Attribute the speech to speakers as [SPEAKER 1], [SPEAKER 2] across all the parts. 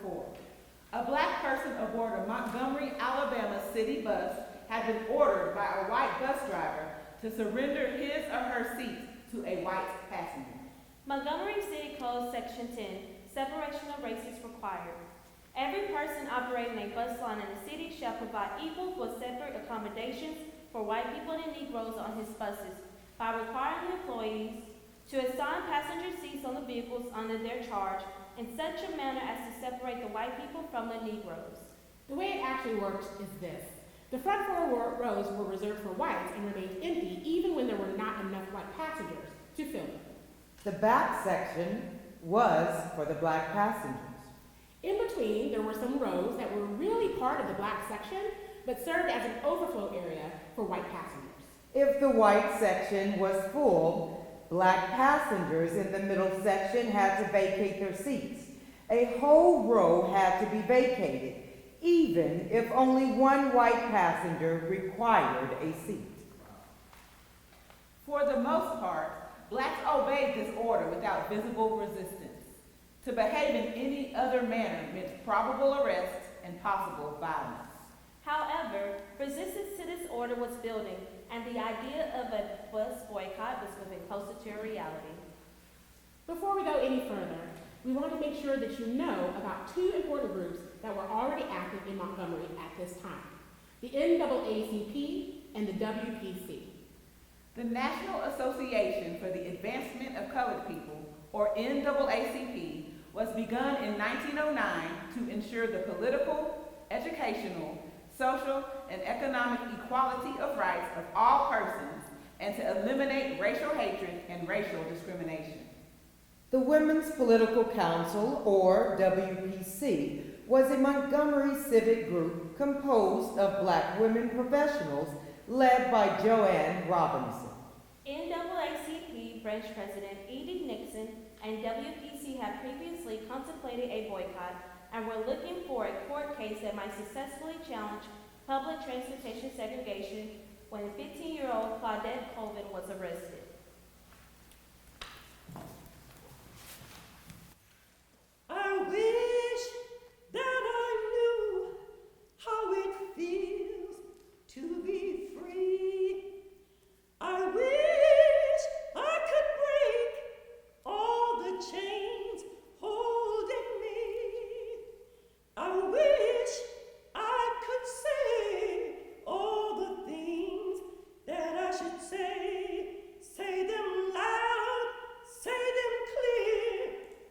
[SPEAKER 1] 4. A black person aboard a Montgomery, Alabama city bus had been ordered by a white bus driver to surrender his or her seat to a white passenger.
[SPEAKER 2] Montgomery City Code Section 10, separation of races required. Every person operating a bus line in the city shall provide equal but separate accommodations for white people and Negroes on his buses by requiring employees to assign passenger seats on the vehicles under their charge in such a manner as to separate the white people from the Negroes.
[SPEAKER 3] The way it actually works is this. The front 4 rows were reserved for whites and remained empty even when there were not enough white passengers to fill them.
[SPEAKER 4] The back section was for the black passengers.
[SPEAKER 3] In between, there were some rows that were really part of the black section, but served as an overflow area for white passengers.
[SPEAKER 4] If the white section was full, black passengers in the middle section had to vacate their seats. A whole row had to be vacated, even if only one white passenger required a seat.
[SPEAKER 1] For the most part, blacks obeyed this order without visible resistance. To behave in any other manner meant probable arrest and possible violence.
[SPEAKER 2] However, resistance to this order was building, and the idea of a bus boycott was moving closer to a reality.
[SPEAKER 3] Before we go any further, we want to make sure that you know about 2 important groups that were already active in Montgomery at this time: the NAACP and the WPC.
[SPEAKER 1] The National Association for the Advancement of Colored People, or NAACP, was begun in 1909 to ensure the political, educational, social, and economic equality of rights of all persons and to eliminate racial hatred and racial discrimination.
[SPEAKER 4] The Women's Political Council, or WPC, was a Montgomery civic group composed of black women professionals led by Joanne Robinson.
[SPEAKER 2] NAACP branch president Edie Nixon and WPC had previously contemplated a boycott and were looking for a court case that might successfully challenge public transportation segregation when 15-year-old Claudette Colvin was arrested.
[SPEAKER 5] I wish that I knew how it feels to be free. I wish I could break all the chains holding me. I wish I could say all the things that I should say them loud, say them clear,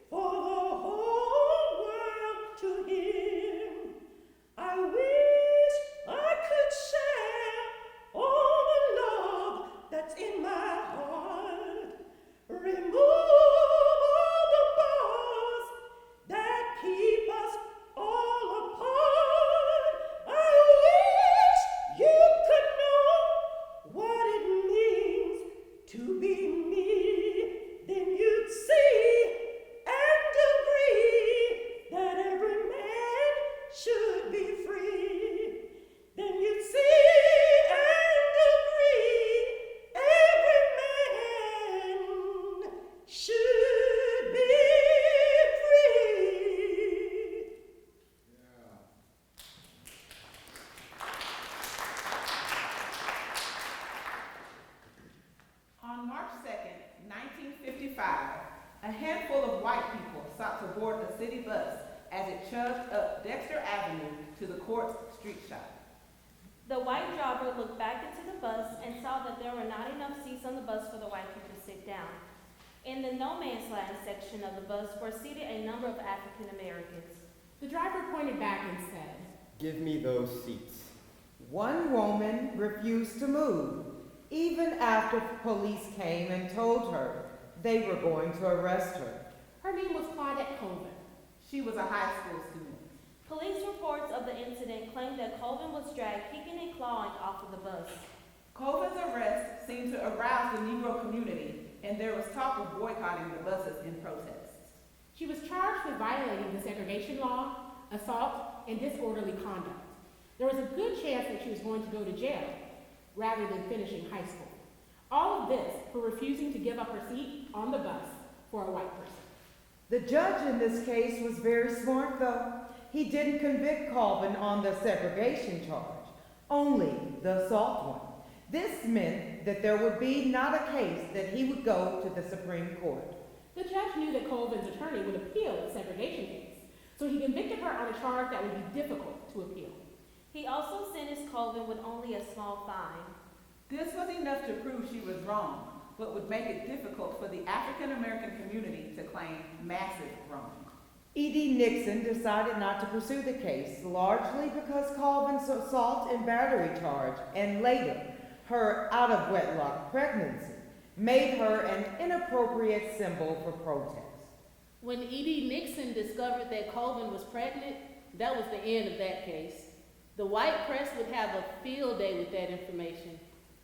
[SPEAKER 5] for the whole world to hear. I wish I could share all the love that's in my heart. Remove all the bars that keep us all apart. I wish you could know what it means to be me. Then you'd see and agree that every man should be free. Then you'd see and agree every man should be free.
[SPEAKER 1] On March 2nd, 1955, a handful of white people sought to board a city bus as it chugged up Dexter Avenue to the Court Street shop.
[SPEAKER 2] The white driver looked back into the bus and saw that there were not enough seats on the bus for the white people to sit down. In the no man's land section of the bus were seated a number of African Americans.
[SPEAKER 3] The driver pointed back and said,
[SPEAKER 6] Give me those seats.
[SPEAKER 4] One woman refused to move, even after police came and told her they were going to arrest her.
[SPEAKER 3] her name was Claudette Colvin.
[SPEAKER 1] She was a high school student.
[SPEAKER 2] Police reports of the incident claimed that Colvin was dragged kicking and clawing off of the bus.
[SPEAKER 1] Colvin's arrest seemed to arouse the Negro community, and there was talk of boycotting the buses in protest.
[SPEAKER 3] She was charged with violating the segregation law, assault, and disorderly conduct. There was a good chance that she was going to go to jail rather than finishing high school. All of this for refusing to give up her seat on the bus for a white person.
[SPEAKER 4] The judge in this case was very smart, though. he didn't convict Colvin on the segregation charge, only the assault one. This meant that there would be not a case that he would go to the Supreme Court.
[SPEAKER 3] The judge knew that Colvin's attorney would appeal the segregation case, so he convicted her on a charge that would be difficult to appeal.
[SPEAKER 2] He also sentenced Colvin with only a small fine.
[SPEAKER 1] This was enough to prove she was wrong, but would make it difficult for the African American community to claim massive wrong.
[SPEAKER 4] E.D. Nixon decided not to pursue the case, largely because Colvin's assault and battery charge, and later her out-of-wedlock pregnancy, made her an inappropriate symbol for protest.
[SPEAKER 7] When E.D. Nixon discovered that Colvin was pregnant, that was the end of that case. The white press would have a field day with that information.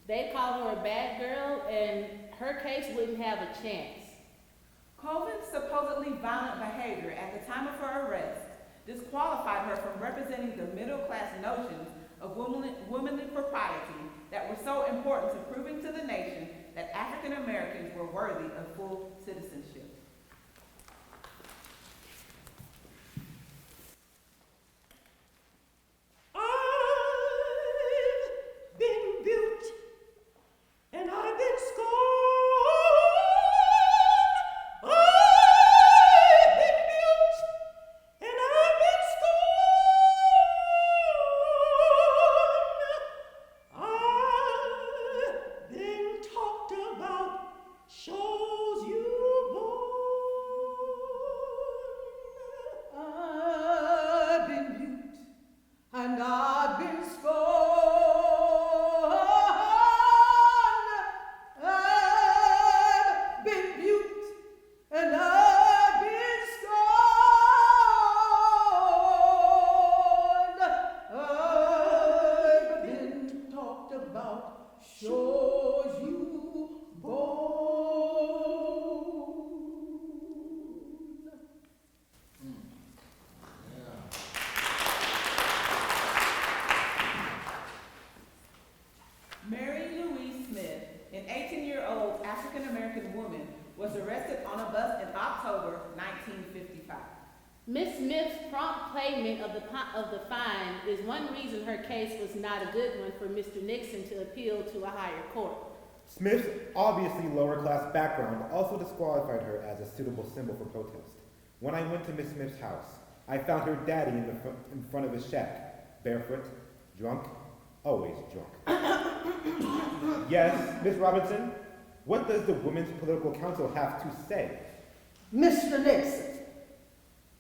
[SPEAKER 7] They'd call her a bad girl, and her case wouldn't have a chance.
[SPEAKER 1] Colvin's supposedly violent behavior at the time of her arrest disqualified her from representing the middle-class notions of womanly propriety that were so important to proving to the nation that African Americans were worthy of full citizenship.
[SPEAKER 5] I've been built and I've been scorned. I've been built and I've been scorned. I've been talked about, shows you born. I've been built and I've been scorned. I've been built and I've been scorned. I've been talked about, shows you born.
[SPEAKER 1] Mary Louise Smith, an 18-year-old African-American woman, was arrested on a bus in October 1955.
[SPEAKER 7] Miss Smith's prompt payment of the fine is one reason her case was not a good one for Mr. Nixon to appeal to a higher court.
[SPEAKER 6] Smith's obviously lower-class background also disqualified her as a suitable symbol for protest. When I went to Miss Smith's house, I found her daddy in front of his shack, barefoot, drunk, always drunk. Yes, Miss Robinson, what does the Women's Political Council have to say?
[SPEAKER 5] Mr. Nixon,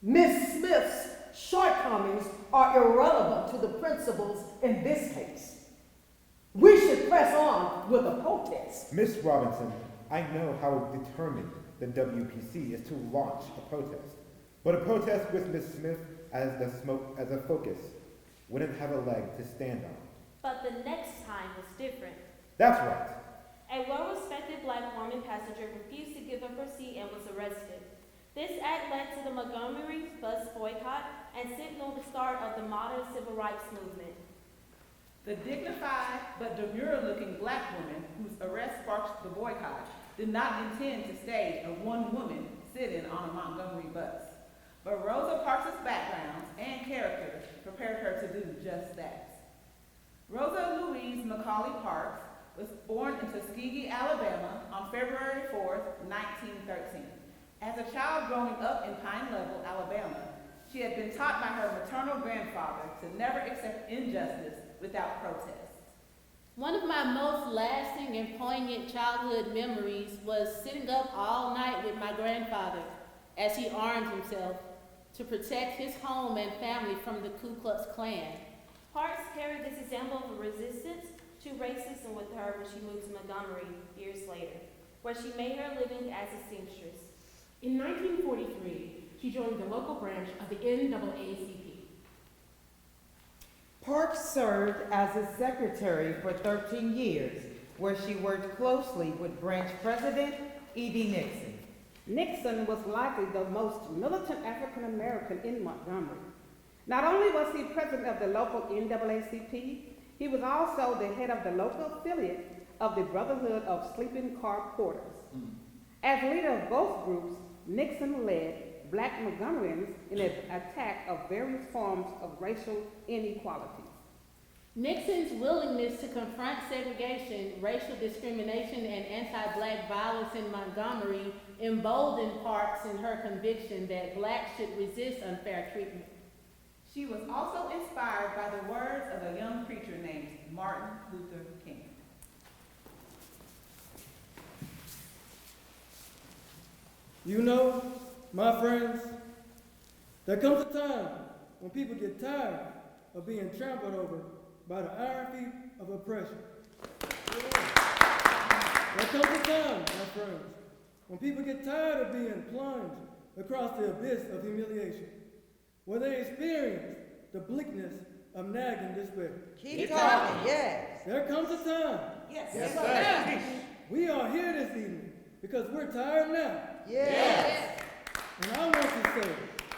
[SPEAKER 5] Miss Smith's shortcomings are irrelevant to the principles in this case. We should press on with the protest.
[SPEAKER 6] Miss Robinson, I know how determined the WPC is to launch a protest, but a protest with Miss Smith as a focus wouldn't have a leg to stand on.
[SPEAKER 2] But the next time was different.
[SPEAKER 6] That's right.
[SPEAKER 2] A well-respected black woman passenger refused to give up her seat and was arrested. This act led to the Montgomery Bus Boycott and signaled the start of the modern civil rights movement.
[SPEAKER 1] The dignified but demure-looking black woman whose arrest sparked the boycott did not intend to stage a one-woman sit-in on a Montgomery bus. But Rosa Parks' background and character prepared her to do just that. Rosa Louise Macaulay Parks was born in Tuskegee, Alabama on February 4, 1913. As a child growing up in Pine Level, Alabama, she had been taught by her maternal grandfather to never accept injustice without protest.
[SPEAKER 7] One of my most lasting and poignant childhood memories was sitting up all night with my grandfather as he armed himself to protect his home and family from the Ku Klux Klan.
[SPEAKER 2] Parks carried this example of resistance to racism with her when she moved to Montgomery years later, where she made her living as a seamstress.
[SPEAKER 3] In 1943, she joined the local branch of the NAACP.
[SPEAKER 4] Parks served as a secretary for 13 years, where she worked closely with branch president E.D. Nixon.
[SPEAKER 8] Nixon was likely the most militant African American in Montgomery. Not only was he president of the local NAACP, he was also the head of the local affiliate of the Brotherhood of Sleeping Car Porters. As leader of both groups, Nixon led black Montgomeryans in an attack of various forms of racial inequality.
[SPEAKER 7] Nixon's willingness to confront segregation, racial discrimination, and anti-black violence in Montgomery emboldened Parks in her conviction that blacks should resist unfair treatment.
[SPEAKER 1] She was also inspired by the words of a young preacher named Martin Luther King.
[SPEAKER 9] You know, my friends, there comes a time when people get tired of being trampled over by the iron feet of oppression. There comes a time, my friends, when people get tired of being plunged across the abyss of humiliation, where they experience the bleakness of nagging despair.
[SPEAKER 4] Keep talking, yes.
[SPEAKER 9] There comes a time.
[SPEAKER 4] Yes,
[SPEAKER 9] sir. We are here this evening because we're tired now.
[SPEAKER 4] Yes.
[SPEAKER 9] And I want to say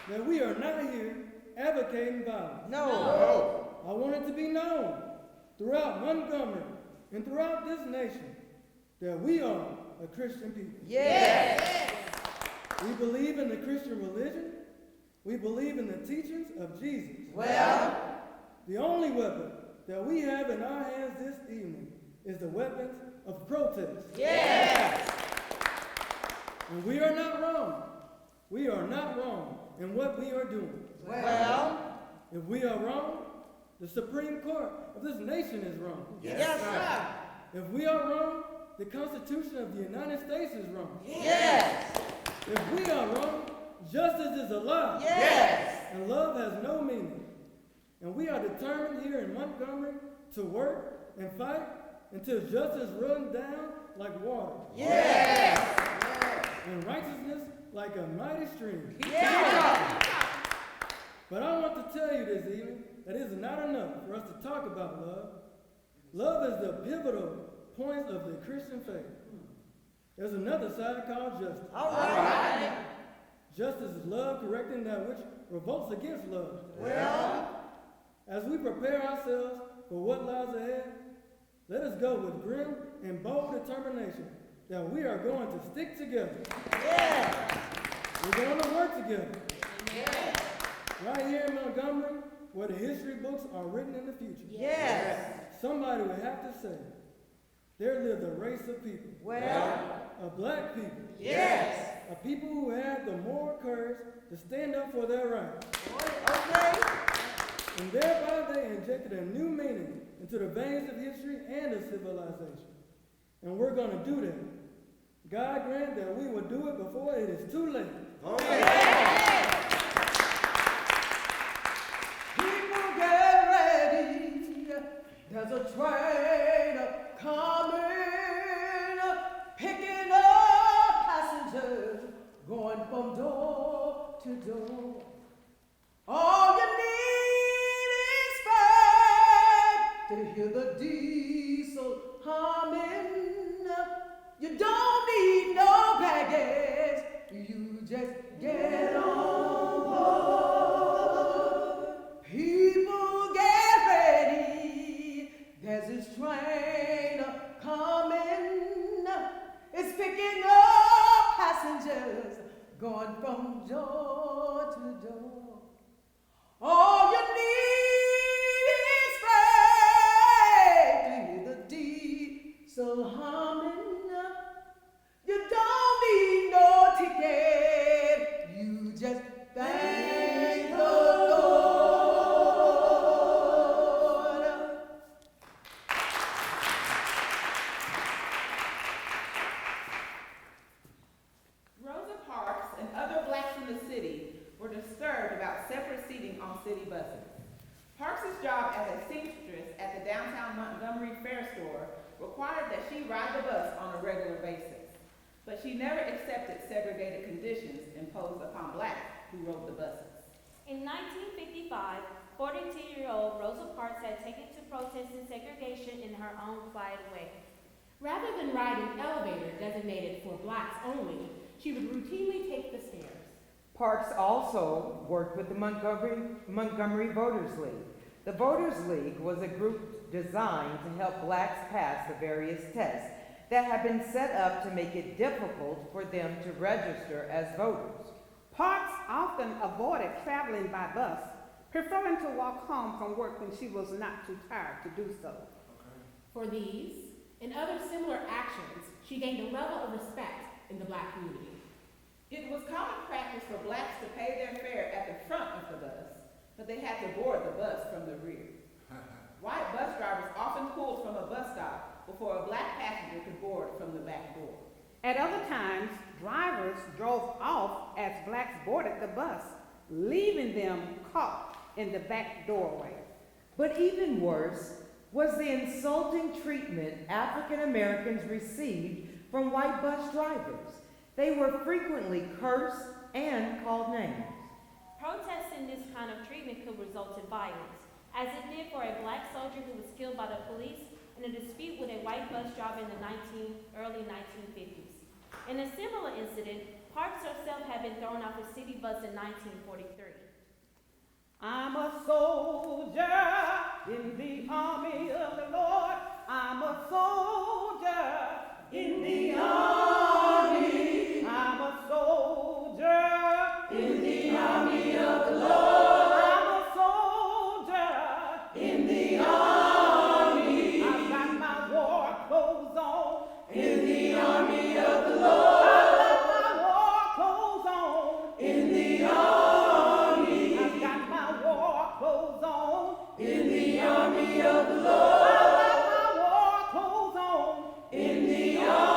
[SPEAKER 9] that we are not here advocating violence.
[SPEAKER 4] No.
[SPEAKER 9] I want it to be known throughout Montgomery and throughout this nation that we are a Christian people.
[SPEAKER 4] Yes.
[SPEAKER 9] We believe in the Christian religion. We believe in the teachings of Jesus.
[SPEAKER 4] Well,
[SPEAKER 9] The only weapon that we have in our hands this evening is the weapons of protest.
[SPEAKER 4] yes.
[SPEAKER 9] And we are not wrong. We are not wrong in what we are doing.
[SPEAKER 4] Well,
[SPEAKER 9] If we are wrong, the Supreme Court of this nation is wrong.
[SPEAKER 4] yes, sir.
[SPEAKER 9] If we are wrong, the Constitution of the United States is wrong.
[SPEAKER 4] Yes.
[SPEAKER 9] If we are wrong, justice is a lie.
[SPEAKER 4] Yes.
[SPEAKER 9] And love has no meaning. And we are determined here in Montgomery to work and fight until justice runs down like water
[SPEAKER 4] Yes.
[SPEAKER 9] and righteousness like a mighty stream.
[SPEAKER 4] Yes.
[SPEAKER 9] But I want to tell you this evening that it is not enough for us to talk about love. Love is the pivotal point of the Christian faith. There's another side called justice.
[SPEAKER 4] All right.
[SPEAKER 9] Justice is love correcting that which revolts against love.
[SPEAKER 4] Well,
[SPEAKER 9] As we prepare ourselves for what lies ahead, let us go with grim and bold determination that we are going to stick together.
[SPEAKER 4] yes.
[SPEAKER 9] We're going to work together. Right here in Montgomery, where the history books are written in the future.
[SPEAKER 4] Yes.
[SPEAKER 9] Somebody would have to say, there lived a race of people,
[SPEAKER 4] Well,
[SPEAKER 9] a black people,
[SPEAKER 4] yes.
[SPEAKER 9] a people who had the moral courage to stand up for their rights.
[SPEAKER 4] Okay.
[SPEAKER 9] And thereby they injected a new meaning into the veins of history and of civilization. And we're going to do that. God grant that we will do it before it is too late.
[SPEAKER 5] People get ready. There's a train coming, picking up passengers, going from door to door. All you need is faith to hear the diesel humming. You don't need no baggage. You just get on board. People get ready. There's this train coming. It's picking up passengers going from door to door. All you need is faith to hear the diesel humming. You don't need no ticket. You just thank the Lord.
[SPEAKER 1] Rosa Parks and other blacks in the city were disturbed about separate seating on city buses. Parks' job as a seamstress at the downtown Montgomery Fair store required that she ride the bus on a regular basis, but she never accepted segregated conditions imposed upon blacks who rode the buses.
[SPEAKER 2] In 1955, 42-year-old Rosa Parks had taken to protesting segregation in her own quiet way.
[SPEAKER 3] Rather than ride an elevator designated for blacks only, she would routinely take the stairs.
[SPEAKER 4] Parks also worked with the Montgomery Voters League. The Voters League was a group designed to help blacks pass the various tests that had been set up to make it difficult for them to register as voters.
[SPEAKER 8] Parks often avoided traveling by bus, preferring to walk home from work when she was not too tired to do so.
[SPEAKER 3] For these and other similar actions, she gained a level of respect in the Black community.
[SPEAKER 1] It was common practice for blacks to pay their fare at the front of the bus, but they had to board the bus from the rear. White bus drivers often pulled from a bus stop before a black passenger could board from the back door.
[SPEAKER 8] At other times, drivers drove off as blacks boarded the bus, leaving them caught in the back doorway.
[SPEAKER 4] But even worse was the insulting treatment African Americans received from white bus drivers. They were frequently cursed and called names.
[SPEAKER 2] Protesting this kind of treatment could result in violence, as it did for a black soldier who was killed by the police in a dispute with a white bus driver in the early 1950s. In a similar incident, Parks herself had been thrown off a city bus in 1943.
[SPEAKER 8] I'm a soldier in the army of the Lord. I'm a soldier in the army. I'm a soldier in the army of the Lord. I'm a soldier in the army. I've got my war clothes on in the army of the Lord. I've got my war clothes on in the army. I've got my war clothes on in the army of the Lord. I've got my war clothes on in the army.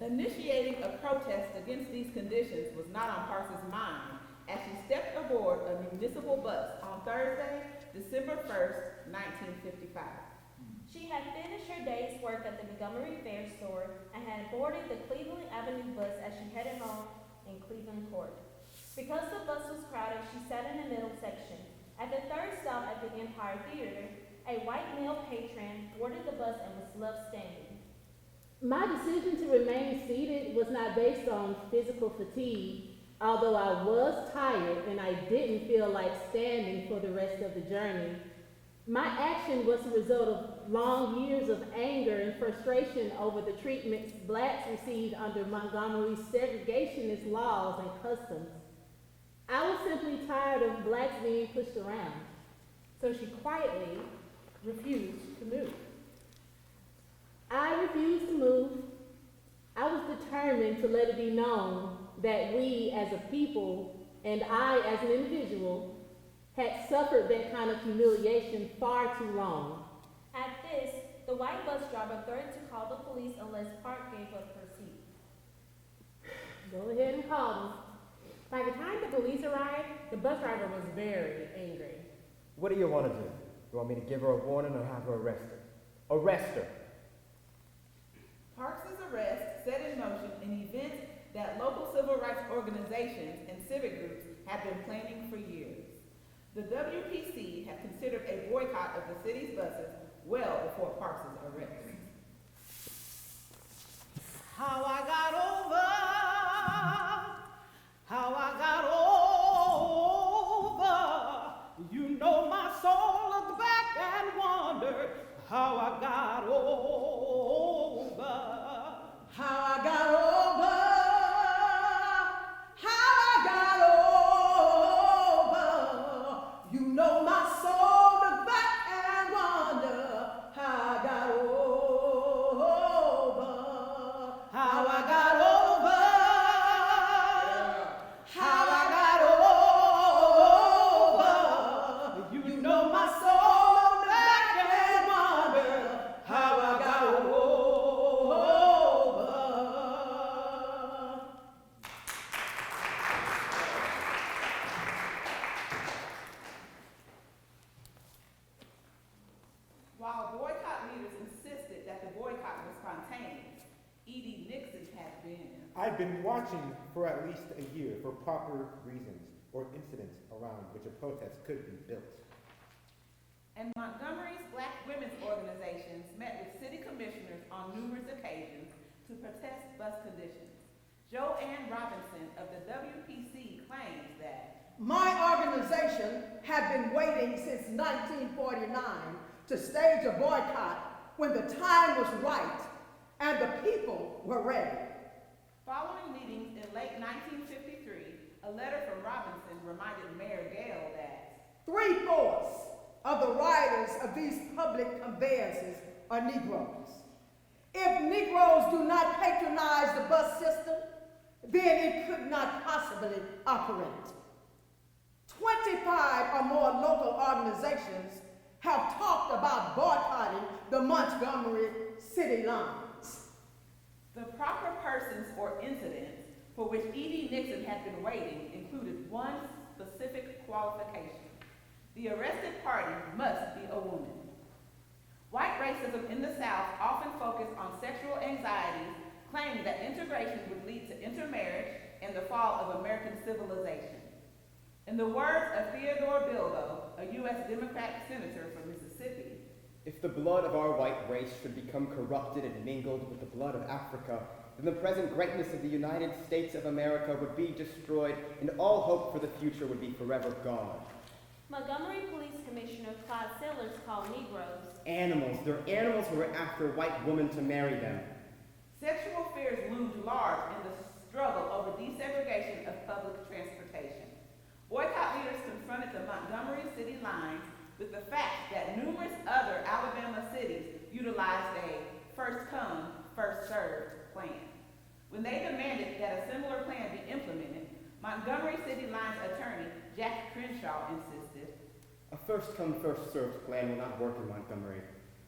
[SPEAKER 1] Initiating a protest against these conditions was not on Parks' mind as she stepped aboard a municipal bus on Thursday, December 1st, 1955.
[SPEAKER 2] She had finished her day's work at the Montgomery Fair store and had boarded the Cleveland Avenue bus as she headed home in Cleveland Court. Because the bus was crowded, she sat in the middle section. At the third stop at the Empire Theater, a white male patron boarded the bus and was left standing.
[SPEAKER 7] My decision to remain seated was not based on physical fatigue, although I was tired and I didn't feel like standing for the rest of the journey. My action was a result of long years of anger and frustration over the treatments blacks received under Montgomery's segregationist laws and customs. I was simply tired of blacks being pushed around.
[SPEAKER 3] So she quietly refused to move.
[SPEAKER 7] I refused to move. I was determined to let it be known that we as a people and I as an individual had suffered that kind of humiliation far too long.
[SPEAKER 2] At this, the white bus driver threatened to call the police unless Park gave up her seat.
[SPEAKER 7] Go ahead and call them.
[SPEAKER 3] By the time the police arrived, the bus driver was very angry.
[SPEAKER 10] What do you want to do? You want me to give her a warning or have her arrested? Arrest her.
[SPEAKER 1] Parks' arrest set in motion an event that local civil rights organizations and civic groups have been planning for years. The WPC had considered a boycott of the city's buses well before Parks' arrest.
[SPEAKER 8] How I got over, how I got over. You know my soul looked back and wondered how I got over. How I got over, how I got over. You know my soul looked back and wondered how I got over. How I got over, how I got over. You know my soul looked back and wondered how I got over.
[SPEAKER 1] While boycott leaders insisted that the boycott was spontaneous, E.D. Nixon had been.
[SPEAKER 6] I've been watching for at least a year for proper reasons or incidents around which a protest could be built.
[SPEAKER 1] And Montgomery's Black women's organizations met with city commissioners on numerous occasions to protest bus conditions. Joanne Robinson of the WPC claims that
[SPEAKER 5] my organization had been waiting since 1949 to stage a boycott when the time was right and the people were ready.
[SPEAKER 1] Following meetings in late 1953, a letter from Robinson reminded Mayor Gale that
[SPEAKER 5] 3/4 of the riders of these public conveyances are Negroes. If Negroes do not patronize the bus system, then it could not possibly operate. 25 or more local organizations have talked about boycotting the Montgomery city lines.
[SPEAKER 1] the proper persons or incidents for which E.D. Nixon had been waiting included one specific qualification. The arrested party must be a woman. White racism in the South often focused on sexual anxieties, claiming that integration would lead to intermarriage and the fall of American civilization. In the words of Theodore Bilbo, a U.S. Democratic senator from Mississippi,
[SPEAKER 10] If the blood of our white race should become corrupted and mingled with the blood of Africa, then the present greatness of the United States of America would be destroyed, and all hope for the future would be forever gone.
[SPEAKER 2] Montgomery Police Commissioner Clyde Sellers called Negroes
[SPEAKER 10] Animals. They're animals who are after white women to marry them.
[SPEAKER 1] sexual fears loomed large in the struggle over desegregation of public transportation. Boycott leaders confronted the Montgomery city lines with the fact that numerous other Alabama cities utilized a first-come, first-served plan. When they demanded that a similar plan be implemented, Montgomery City Lines attorney Jack Crenshaw insisted,
[SPEAKER 10] A first-come, first-served plan will not work in Montgomery.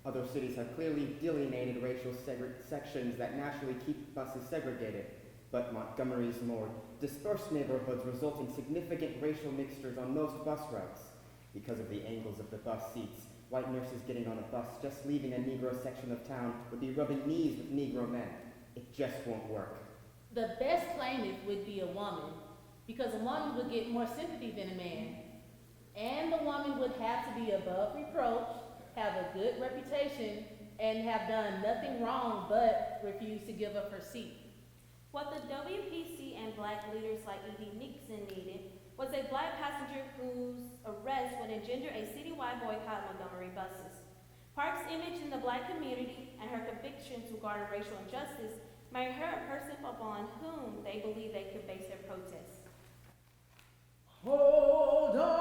[SPEAKER 10] Other cities have clearly delineated racial sections that naturally keep buses segregated, but Montgomery's more dispersed neighborhoods result in significant racial mixtures on most bus routes. Because of the angles of the bus seats, white nurses getting on a bus just leaving a Negro section of town would be rubbing knees with Negro men. It just won't work.
[SPEAKER 7] The best plaintiff would be a woman, because a woman would get more sympathy than a man. And the woman would have to be above reproach, have a good reputation, and have done nothing wrong but refuse to give up her seat.
[SPEAKER 2] What the WPC and black leaders like E.D. Nixon needed was a black passenger whose arrest would engender a citywide boycott of Montgomery buses. Park's image in the black community and her convictions regarding racial injustice made her a person upon whom they believed they could base their protests.
[SPEAKER 5] Hold on,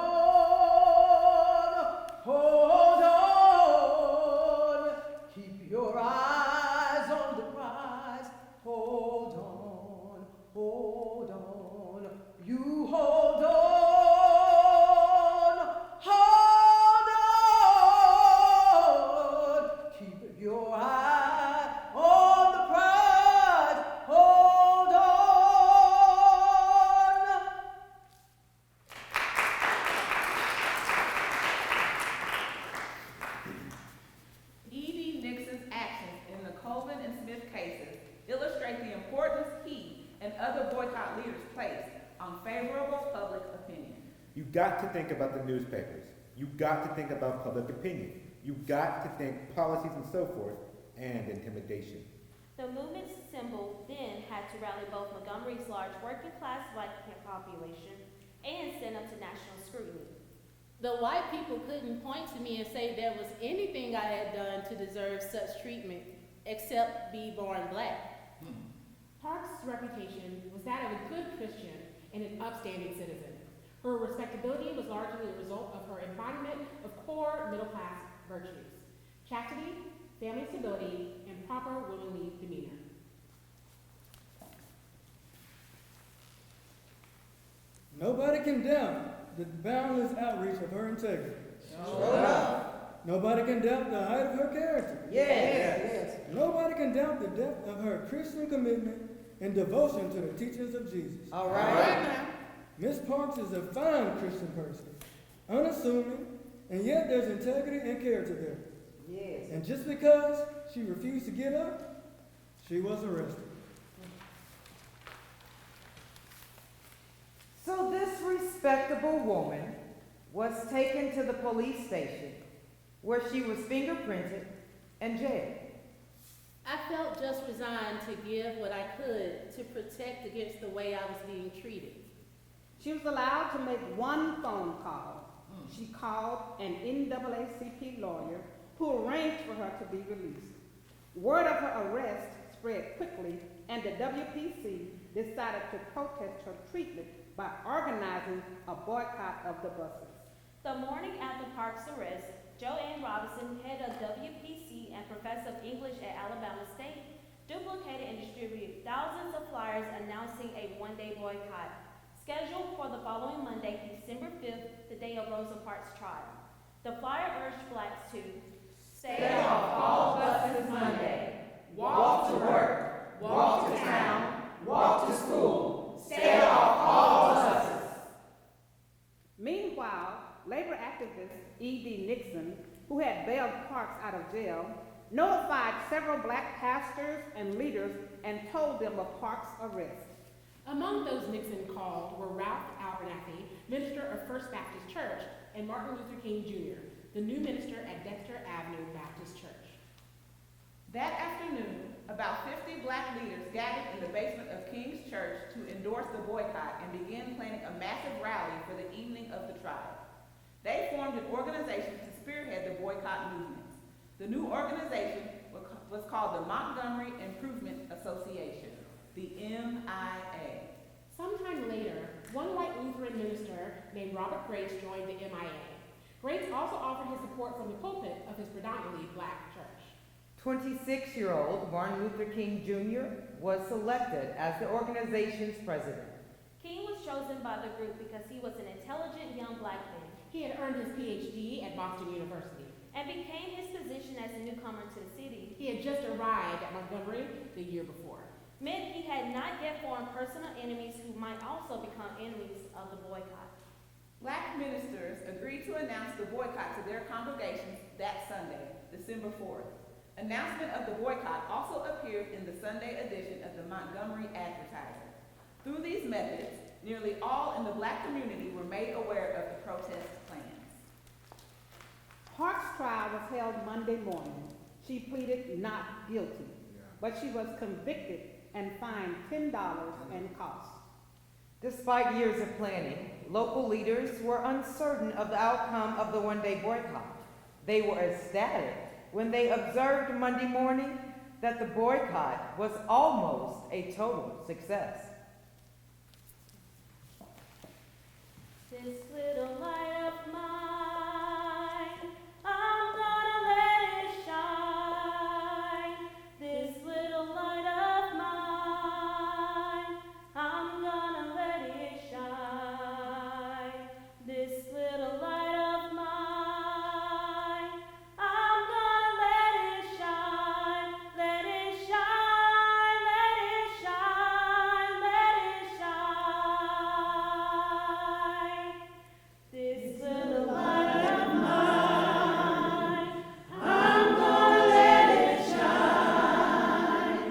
[SPEAKER 5] keep your eyes on the prize. Hold on, you hold on, keep your eye on the prize. Hold on.
[SPEAKER 1] E.D. Nixon's actions in the Colvin and Smith cases illustrate the importance he and other boycott leaders placed on favorable public opinion.
[SPEAKER 6] You've got to think about the newspapers. You've got to think about public opinion. You've got to think policies and so forth, and intimidation.
[SPEAKER 2] The movement's symbol then had to rally both Montgomery's large working-class black population and stand up to national scrutiny.
[SPEAKER 7] The white people couldn't point to me and say there was anything I had done to deserve such treatment, except be born black.
[SPEAKER 3] Park's reputation was that of a good Christian and an upstanding citizen. Her respectability was largely the result of her embodiment of core middle-class virtues: chastity, family stability, and proper womanly demeanor.
[SPEAKER 9] Nobody can doubt the boundless outreach of her integrity. Nobody can doubt the height of her character.
[SPEAKER 5] Yes.
[SPEAKER 9] Nobody can doubt the depth of her Christian commitment and devotion to the teachings of Jesus.
[SPEAKER 5] All right.
[SPEAKER 9] Miss Parks is a fine Christian person, unassuming, and yet there's integrity and character there.
[SPEAKER 5] Yes.
[SPEAKER 9] And just because she refused to get up, she was arrested.
[SPEAKER 4] So this respectable woman was taken to the police station where she was fingerprinted and jailed.
[SPEAKER 7] I felt just resigned to give what I could to protect against the way I was being treated.
[SPEAKER 8] She was allowed to make one phone call. She called an NAACP lawyer who arranged for her to be released. Word of her arrest spread quickly, and the WPC decided to protest her treatment by organizing a boycott of the buses.
[SPEAKER 2] The morning after Park's arrest, Joanne Robinson, head of WPC and professor of English at Alabama State, duplicated and distributed thousands of flyers announcing a one-day boycott, scheduled for the following Monday, December 5th, the day of Rosa Parks' trial. The flyer urged blacks to stay off all buses Monday, walk to work, walk to town, walk to school, stay off all buses.
[SPEAKER 8] Meanwhile, labor activist E.D. Nixon, who had bailed Parks out of jail, notified several black pastors and leaders and told them of Parks' arrest.
[SPEAKER 3] Among those Nixon called were Ralph Abernathy, minister of First Baptist Church, and Martin Luther King Jr., the new minister at Dexter Avenue Baptist Church.
[SPEAKER 1] That afternoon, about 50 black leaders gathered in the basement of King's Church to endorse the boycott and began planning a massive rally for the evening of the trial. They formed an organization to spearhead the boycott movements. The new organization was called the Montgomery Improvement Association, the MIA.
[SPEAKER 3] Sometime later, one white Lutheran minister named Robert Grace joined the MIA. Grace also offered his support from the pulpit of his predominantly black church.
[SPEAKER 4] 26-year-old Martin Luther King Jr. was selected as the organization's president.
[SPEAKER 2] King was chosen by the group because he was an intelligent young black man.
[SPEAKER 3] He had earned his PhD at Boston University.
[SPEAKER 2] And became his position as a newcomer to the city.
[SPEAKER 3] He had just arrived at Montgomery the year before.
[SPEAKER 2] Meant he had not yet formed personal enemies who might also become enemies of the boycott.
[SPEAKER 1] Black ministers agreed to announce the boycott to their congregations that Sunday, December 4th. Announcement of the boycott also appeared in the Sunday edition of the Montgomery Advertiser. Through these methods, nearly all in the black community were made aware of the protest plans.
[SPEAKER 8] Parks' trial was held Monday morning. She pleaded not guilty, but she was convicted and fined $10 and costs.
[SPEAKER 4] Despite years of planning, local leaders were uncertain of the outcome of the one-day boycott. They were ecstatic when they observed Monday morning that the boycott was almost a total success.
[SPEAKER 2] This little light of mine, I'm gonna let it shine. This little light of mine, I'm gonna let it shine. This little light of mine, I'm gonna let it shine. Let it shine, let it shine, let it shine. This little light of mine, I'm gonna let it shine.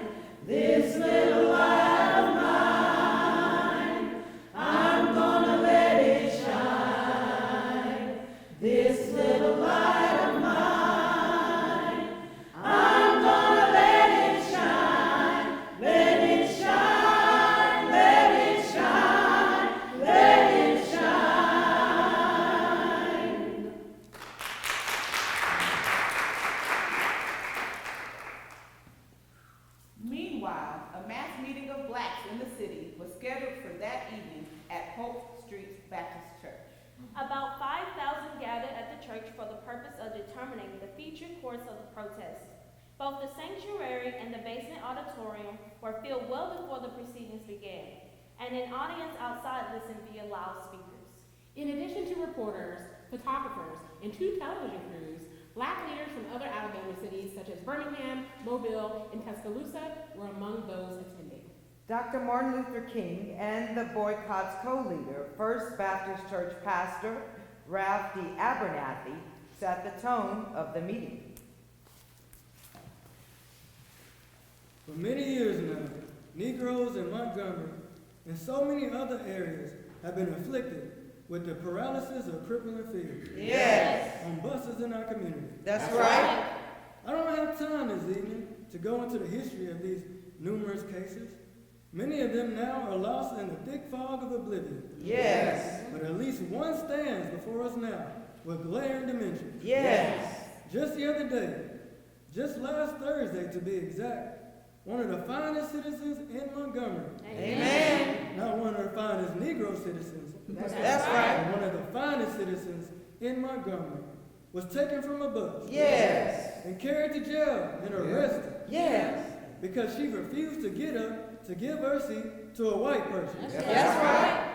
[SPEAKER 2] This little light of mine, I'm gonna let it shine. This little light of mine, I'm gonna let it shine. Let it shine, let it shine, let it shine.
[SPEAKER 1] Meanwhile, a mass meeting of blacks in the city was scheduled for that evening at Hope Street Baptist Church.
[SPEAKER 2] About 5,000 gathered at the church for the purpose of determining the future course of the protest. Both the sanctuary and the basement auditorium were filled well before the proceedings began, and an audience outside listened via loudspeakers.
[SPEAKER 3] In addition to reporters, photographers, and 2 television crews, black leaders from other Alabama cities such as Birmingham, Mobile, and Tuscaloosa were among those attending.
[SPEAKER 4] Dr. Martin Luther King and the boycott's co-leader, First Baptist Church pastor Ralph D. Abernathy, set the tone of the meeting.
[SPEAKER 9] For many years now, Negroes in Montgomery and so many other areas have been afflicted with the paralysis or crippling fear
[SPEAKER 4] Yes,
[SPEAKER 9] on buses in our community.
[SPEAKER 4] that's right.
[SPEAKER 9] I don't have time this evening to go into the history of these numerous cases. Many of them now are lost in the thick fog of oblivion.
[SPEAKER 4] Yes.
[SPEAKER 9] But at least one stands before us now with glaring dimensions.
[SPEAKER 4] Yes.
[SPEAKER 9] Just the other day, just last Thursday to be exact, one of the finest citizens in Montgomery.
[SPEAKER 4] Amen.
[SPEAKER 9] Not one of the finest Negro citizens.
[SPEAKER 4] That's right.
[SPEAKER 9] One of the finest citizens in Montgomery was taken from a bus.
[SPEAKER 4] Yes.
[SPEAKER 9] And carried to jail and arrested.
[SPEAKER 4] Yes.
[SPEAKER 9] Because she refused to get up to give her seat to a white person.
[SPEAKER 4] That's right.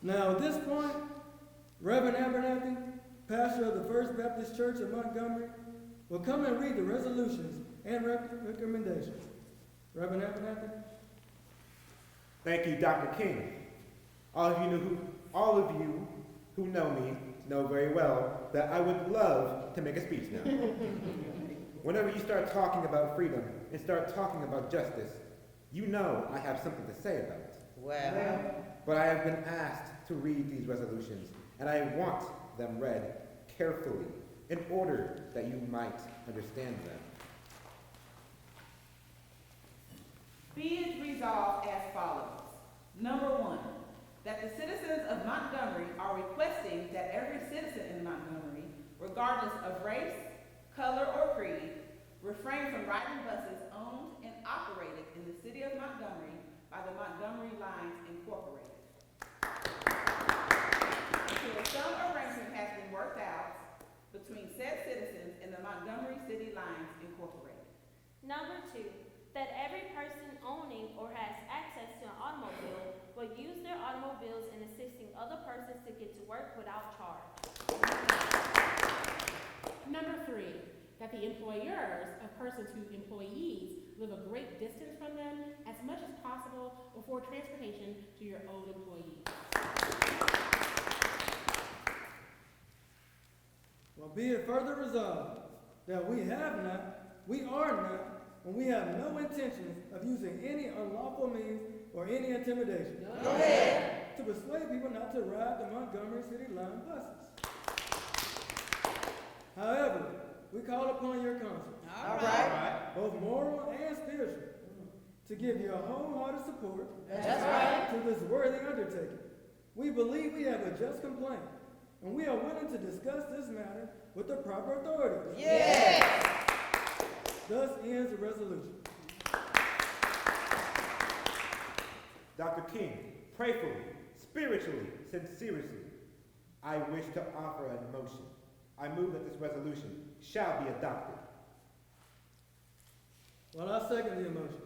[SPEAKER 9] Now at this point, Reverend Abernathy, pastor of the First Baptist Church of Montgomery, will come and read the resolutions and recommendations. Reverend Abernathy?
[SPEAKER 6] Thank you, Dr. King. All of you who know me know very well that I would love to make a speech now. Whenever you start talking about freedom and start talking about justice, you know I have something to say about it.
[SPEAKER 4] Well.
[SPEAKER 6] But I have been asked to read these resolutions, and I want them read carefully in order that you might understand them.
[SPEAKER 1] Be it resolved as follows. Number 1, that the citizens of Montgomery are requesting that every citizen in Montgomery, regardless of race, color, or creed, refrain from riding buses owned and operated in the city of Montgomery by the Montgomery Lines Incorporated. Until some arrangement has been worked out between said citizens and the Montgomery City Lines Incorporated.
[SPEAKER 2] Number 2, that every person owning or has access to an automobile will use their automobiles in assisting other persons to get to work without charge.
[SPEAKER 3] Number 3, that the employers of persons whose employees live a great distance from them as much as possible afford transportation to your own employees.
[SPEAKER 9] Well, be it further resolved that we are not, and we have no intentions of using any unlawful means or any intimidation.
[SPEAKER 4] Go ahead.
[SPEAKER 9] To persuade people not to ride the Montgomery City Line buses. However, we call upon your counsel,
[SPEAKER 4] All right.
[SPEAKER 9] both moral and spiritual, to give your wholehearted support
[SPEAKER 4] That's right.
[SPEAKER 9] to this worthy undertaking. We believe we have a just complaint, and we are willing to discuss this matter with the proper authorities.
[SPEAKER 4] Yes.
[SPEAKER 9] Thus ends the resolution.
[SPEAKER 6] Dr. King, prayerfully, spiritually, sincerely, I wish to offer a motion. I move that this resolution shall be adopted.
[SPEAKER 9] Well, I second the motion.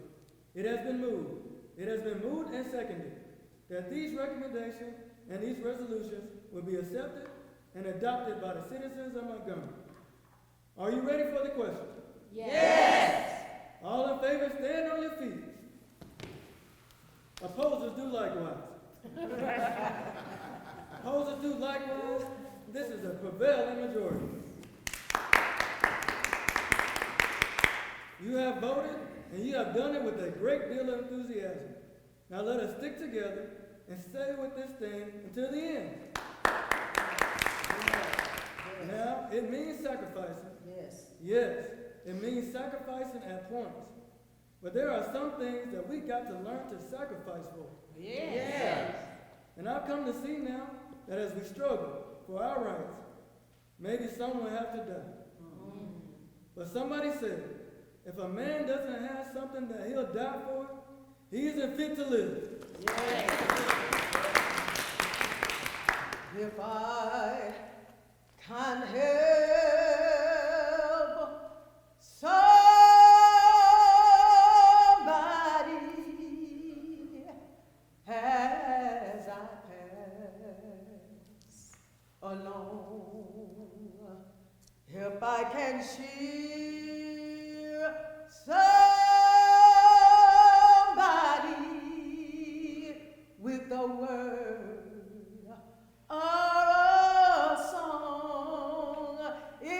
[SPEAKER 9] It has been moved and seconded that these recommendations and these resolutions will be accepted and adopted by the citizens of Montgomery. Are you ready for the question?
[SPEAKER 4] Yes.
[SPEAKER 9] All in favor, stand on your feet. Opposers do likewise. Opposers do likewise. This is a prevailing majority. You have voted, and you have done it with a great deal of enthusiasm. Now let us stick together and stay with this thing until the end. Now, it means sacrificing.
[SPEAKER 5] Yes.
[SPEAKER 9] Yes, it means sacrificing at points. But there are some things that we got to learn to sacrifice for.
[SPEAKER 4] Yes.
[SPEAKER 9] And I've come to see now that as we struggle for our rights, maybe some will have to die. But somebody said, if a man doesn't have something that he'll die for, he isn't fit to live.
[SPEAKER 5] If I can help somebody as I pass along, if I can cheer somebody with the word or a song, if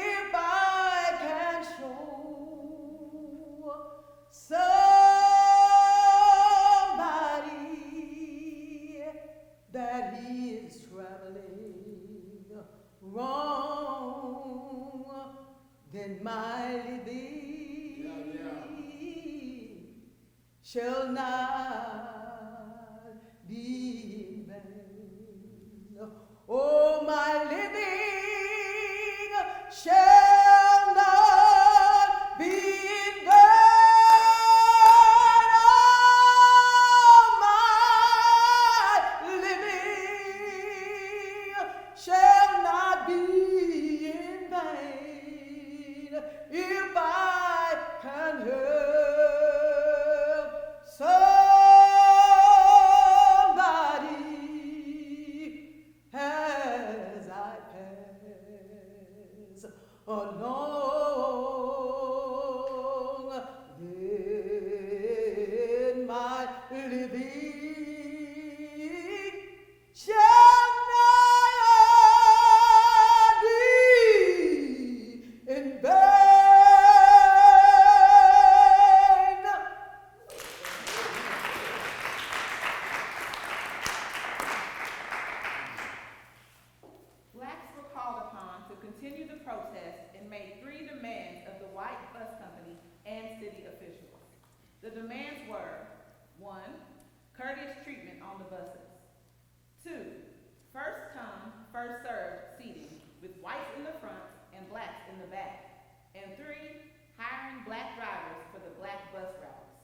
[SPEAKER 5] shall not be in vain. Oh, my living shall not be in vain. Oh, my living shall not be in vain if I can help somebody as I pass along, then my living shall not be in vain.
[SPEAKER 1] Blacks were called upon to continue the protest and made 3 demands of the white bus company and city officials. The demands were: 1, courteous treatment on the buses; 2, first come, first served seating with whites in the front and blacks in the back; and 3, hiring black drivers for the black bus routes.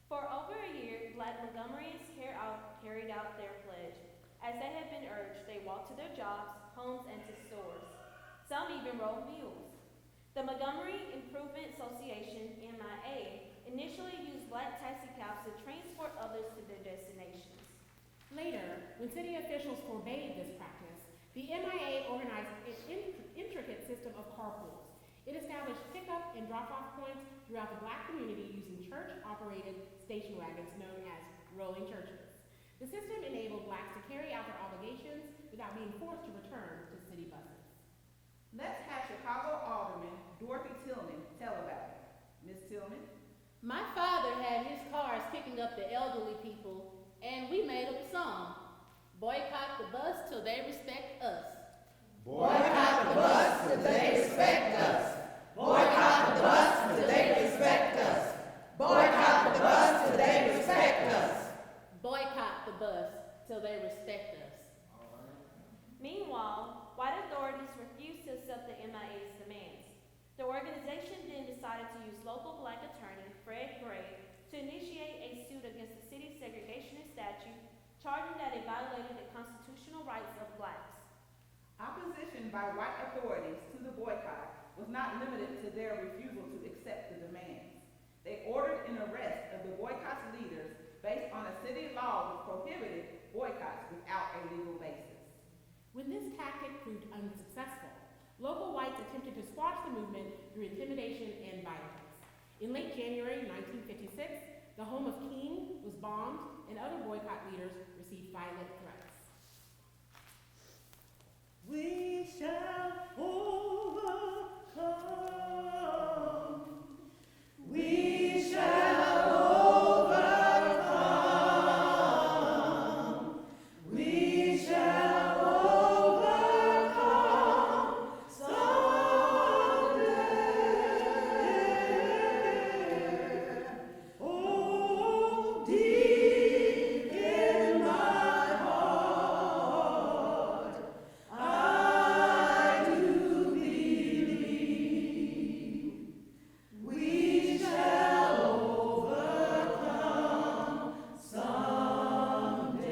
[SPEAKER 2] For over a year, Black Montgomeryans carried out their pledge. As they had been urged, they walked to their jobs, homes, and to stores. Some even rode mules. The Montgomery Improvement Association, MIA, initially used black taxi cabs to transport others to their destinations.
[SPEAKER 3] Later, when city officials forbade this practice, the MIA organized an intricate system of carpools. It established pickup and drop-off points throughout the black community using church-operated station wagons known as rolling churches. The system enabled blacks to carry out their obligations without being forced to return to city buses.
[SPEAKER 1] Let's have Chicago Alderman Dorothy Tillman tell about it. Ms. Tillman?
[SPEAKER 7] My father had his cars picking up the elderly people, and we made up a song. Boycott the bus till they respect us.
[SPEAKER 4] Boycott the bus till they respect us. Boycott the bus till they respect us. Boycott the bus till they respect us.
[SPEAKER 7] Boycott the bus till they respect us.
[SPEAKER 2] Meanwhile, white authorities refused to accept the MIA's demands. The organization then decided to use local black attorney Fred Gray to initiate a suit against the city's segregationist statute, charging that it violated the constitutional rights of blacks.
[SPEAKER 1] Opposition by white authorities to the boycott was not limited to their refusal to accept the demands. They ordered an arrest of the boycott's leaders based on a city law which prohibited boycotts without a legal basis.
[SPEAKER 3] When this tactic proved unsuccessful, local whites attempted to squash the movement through intimidation and violence. In late January 1956, the home of King was bombed and other boycott leaders received violent threats.
[SPEAKER 5] We shall overcome. We shall overcome. We shall overcome someday. Oh, deep in my heart, I do believe we shall overcome someday.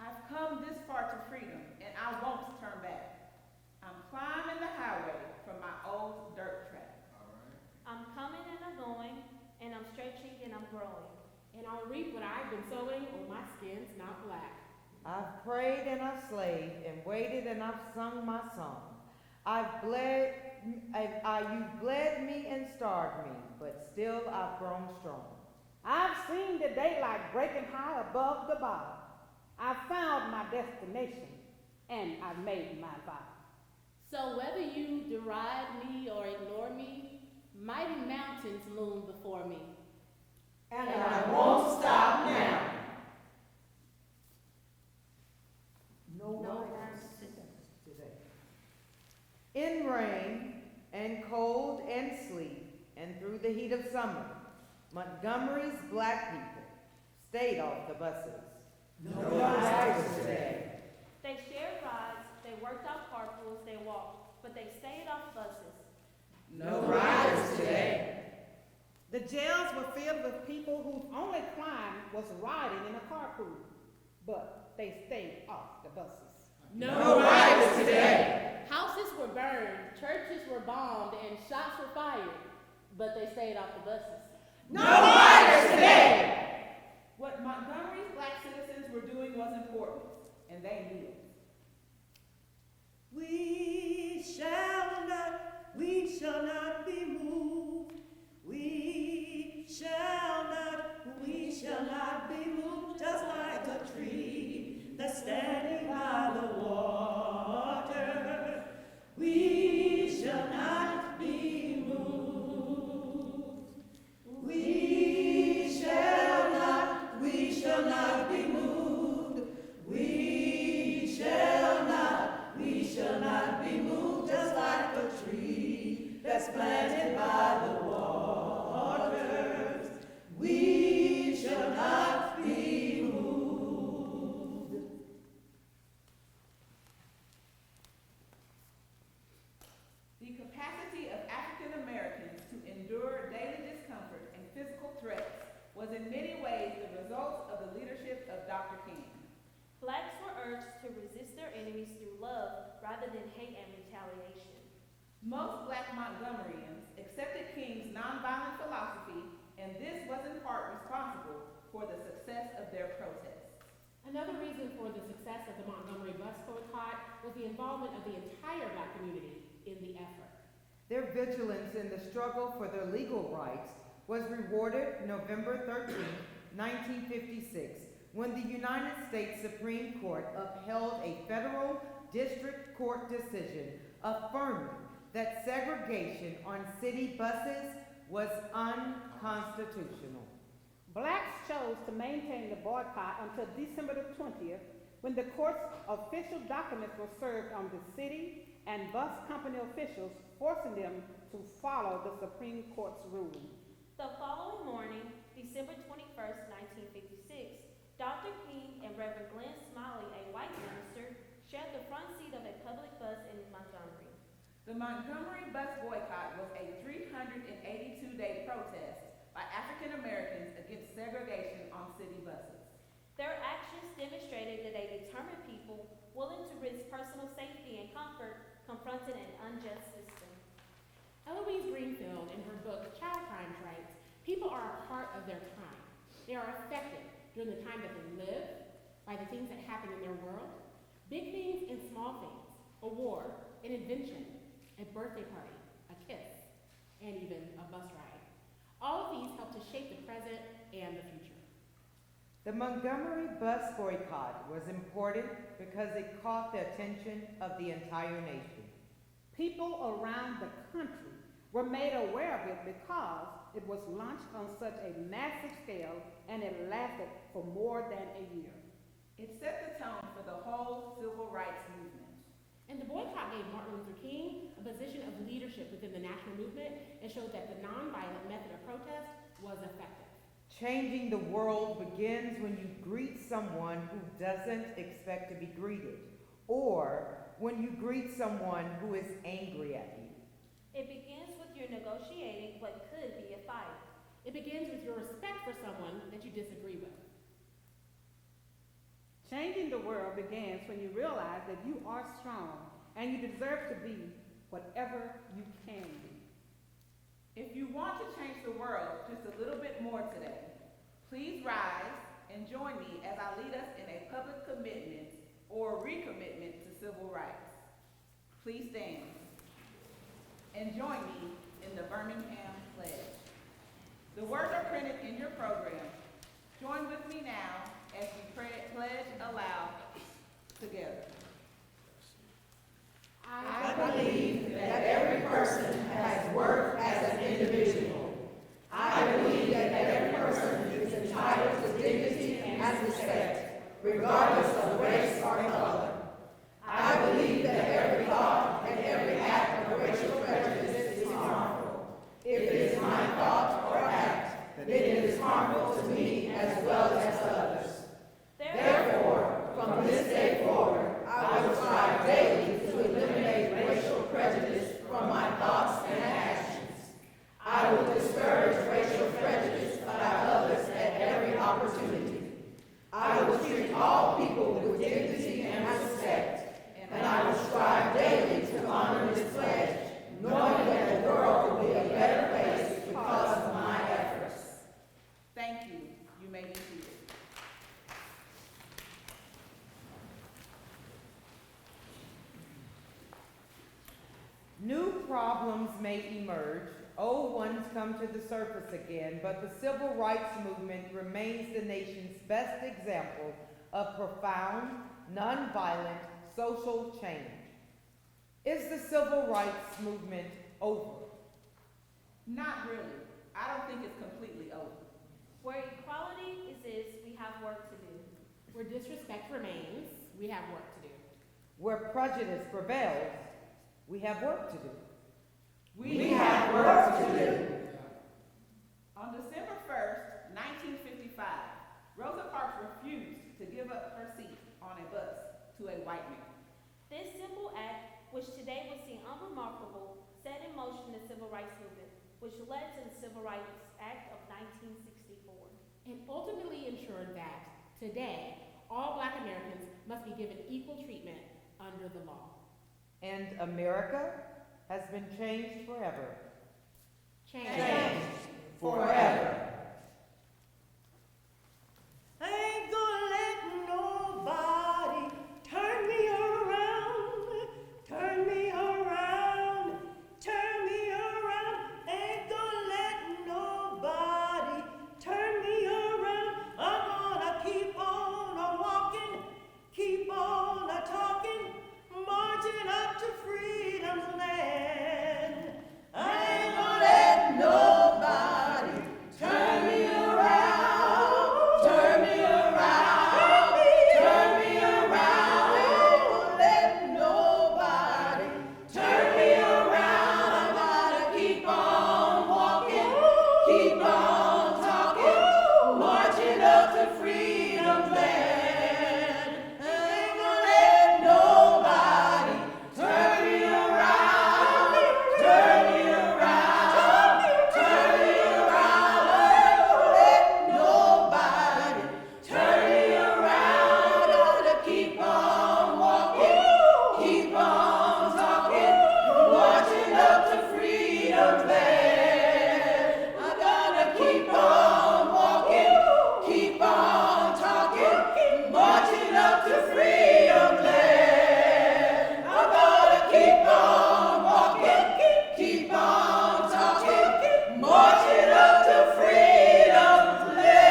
[SPEAKER 1] I've come this far to freedom, and I won't turn back. I'm climbing the highway from my old dirt track.
[SPEAKER 2] I'm coming and I'm going, and I'm stretching and I'm growing.
[SPEAKER 3] And I'll reap what I've been sowing, or my skin's not black.
[SPEAKER 4] I've prayed and I've slaved and waited and I've sung my song. You've bled me and starved me, but still I've grown strong.
[SPEAKER 8] I've seen the daylight breaking high above the bottom. I've found my destination, and I've made my vow.
[SPEAKER 7] So whether you deride me or ignore me, mighty mountains loom before me.
[SPEAKER 4] And I won't stop now.
[SPEAKER 5] No more answers today.
[SPEAKER 4] In rain and cold and sleet and through the heat of summer, Montgomery's black people stayed off the buses.
[SPEAKER 5] No riders today.
[SPEAKER 2] They shared rides, they worked out carpools, they walked, but they stayed off buses.
[SPEAKER 5] No riders today.
[SPEAKER 8] The jails were filled with people whose only crime was riding in a carpool, but they stayed off the buses.
[SPEAKER 5] No riders today.
[SPEAKER 7] Houses were burned, churches were bombed, and shots were fired, but they stayed off the buses.
[SPEAKER 5] No riders today.
[SPEAKER 1] What Montgomery's black citizens were doing was important, and they knew it.
[SPEAKER 11] We shall not be moved. We shall not be moved, just like a tree that's standing by the water. We shall not be moved. We shall not be moved. We shall not be moved, just like a tree that's planted by the waters. We shall not be moved.
[SPEAKER 1] The capacity of African Americans to endure daily discomfort and physical threats was in many ways the result of the leadership of Dr. King.
[SPEAKER 2] Blacks were urged to resist their enemies through love rather than hate and retaliation.
[SPEAKER 1] Most black Montgomeryans accepted King's nonviolent philosophy, and this was in part responsible for the success of their protests.
[SPEAKER 3] Another reason for the success of the Montgomery Bus Boycott was the involvement of the entire black community in the effort.
[SPEAKER 4] Their vigilance in the struggle for their legal rights was rewarded November 13, 1956, when the United States Supreme Court upheld a federal district court decision affirming that segregation on city buses was unconstitutional.
[SPEAKER 8] Blacks chose to maintain the boycott until December the 20th, when the court's official documents were served on the city and bus company officials, forcing them to follow the Supreme Court's ruling.
[SPEAKER 2] The following morning, December 21st, 1956, Dr. King and Reverend Glenn Smiley, a white minister, shared the front seat of a public bus in Montgomery.
[SPEAKER 1] The Montgomery Bus Boycott was a 382-day protest by African Americans against segregation on city buses.
[SPEAKER 2] Their actions demonstrated that a determined people willing to risk personal safety and comfort confronted an unjust system.
[SPEAKER 3] Eloise Greenfield, in her book Child Crimes writes, people are a part of their time. They are affected during the time that they live by the things that happen in their world, big things and small things, a war, an invention, a birthday party, a kiss, and even a bus ride. All of these help to shape the present and the future.
[SPEAKER 4] The Montgomery Bus Boycott was important because it caught the attention of the entire nation.
[SPEAKER 8] People around the country were made aware of it because it was launched on such a massive scale and it lasted for more than a year.
[SPEAKER 1] It set the tone for the whole civil rights movement.
[SPEAKER 3] And the boycott gave Martin Luther King a position of leadership within the national movement and showed that the nonviolent method of protest was effective.
[SPEAKER 4] Changing the world begins when you greet someone who doesn't expect to be greeted, or when you greet someone who is angry at you.
[SPEAKER 2] It begins with your negotiating what could be a fight.
[SPEAKER 3] It begins with your respect for someone that you disagree with.
[SPEAKER 8] Changing the world begins when you realize that you are strong and you deserve to be whatever you can be.
[SPEAKER 1] If you want to change the world just a little bit more today, please rise and join me as I lead us in a public commitment or recommitment to civil rights. Please stand and join me in the Birmingham Pledge. The words are printed in your program. Join with me now as we pledge aloud together.
[SPEAKER 11] I believe that every person has worth as an individual. I believe that every person is entitled to dignity and respect, regardless of race or color. I believe that every thought and every act
[SPEAKER 4] problems may emerge, old ones come to the surface again, but the civil rights movement remains the nation's best example of profound, nonviolent social change. Is the civil rights movement over?
[SPEAKER 1] Not really. I don't think it's completely over.
[SPEAKER 2] Where equality exists, we have work to do.
[SPEAKER 3] Where disrespect remains, we have work to do.
[SPEAKER 4] Where prejudice prevails, we have work to do.
[SPEAKER 11] We have work to do.
[SPEAKER 1] On December 1st, 1955, Rosa Parks refused to give up her seat on a bus to a white man.
[SPEAKER 2] This simple act, which today would seem unremarkable, set in motion the civil rights movement, which led to the Civil Rights Act of 1964.
[SPEAKER 3] And ultimately ensured that today, all Black Americans must be given equal treatment under the law.
[SPEAKER 4] And America has been changed forever.
[SPEAKER 3] Change.
[SPEAKER 11] Forever. I ain't gonna let nobody turn me around, turn me around, turn me around. Ain't gonna let nobody turn me around. I'm gonna keep on walking, keep on talking, marching up to freedom's land. I ain't gonna let nobody turn me around, turn me around, turn me around. I ain't gonna let nobody turn me around. I gotta keep on walking, keep on talking, marching up to freedom's land. I ain't gonna let nobody turn me around, turn me around, turn me around. I ain't gonna let nobody turn me around. I gotta keep on walking, keep on talking, marching up to freedom's land. I gotta keep on walking, keep on talking, marching up to freedom's land. I gotta keep on walking, keep on talking, marching up to freedom's land.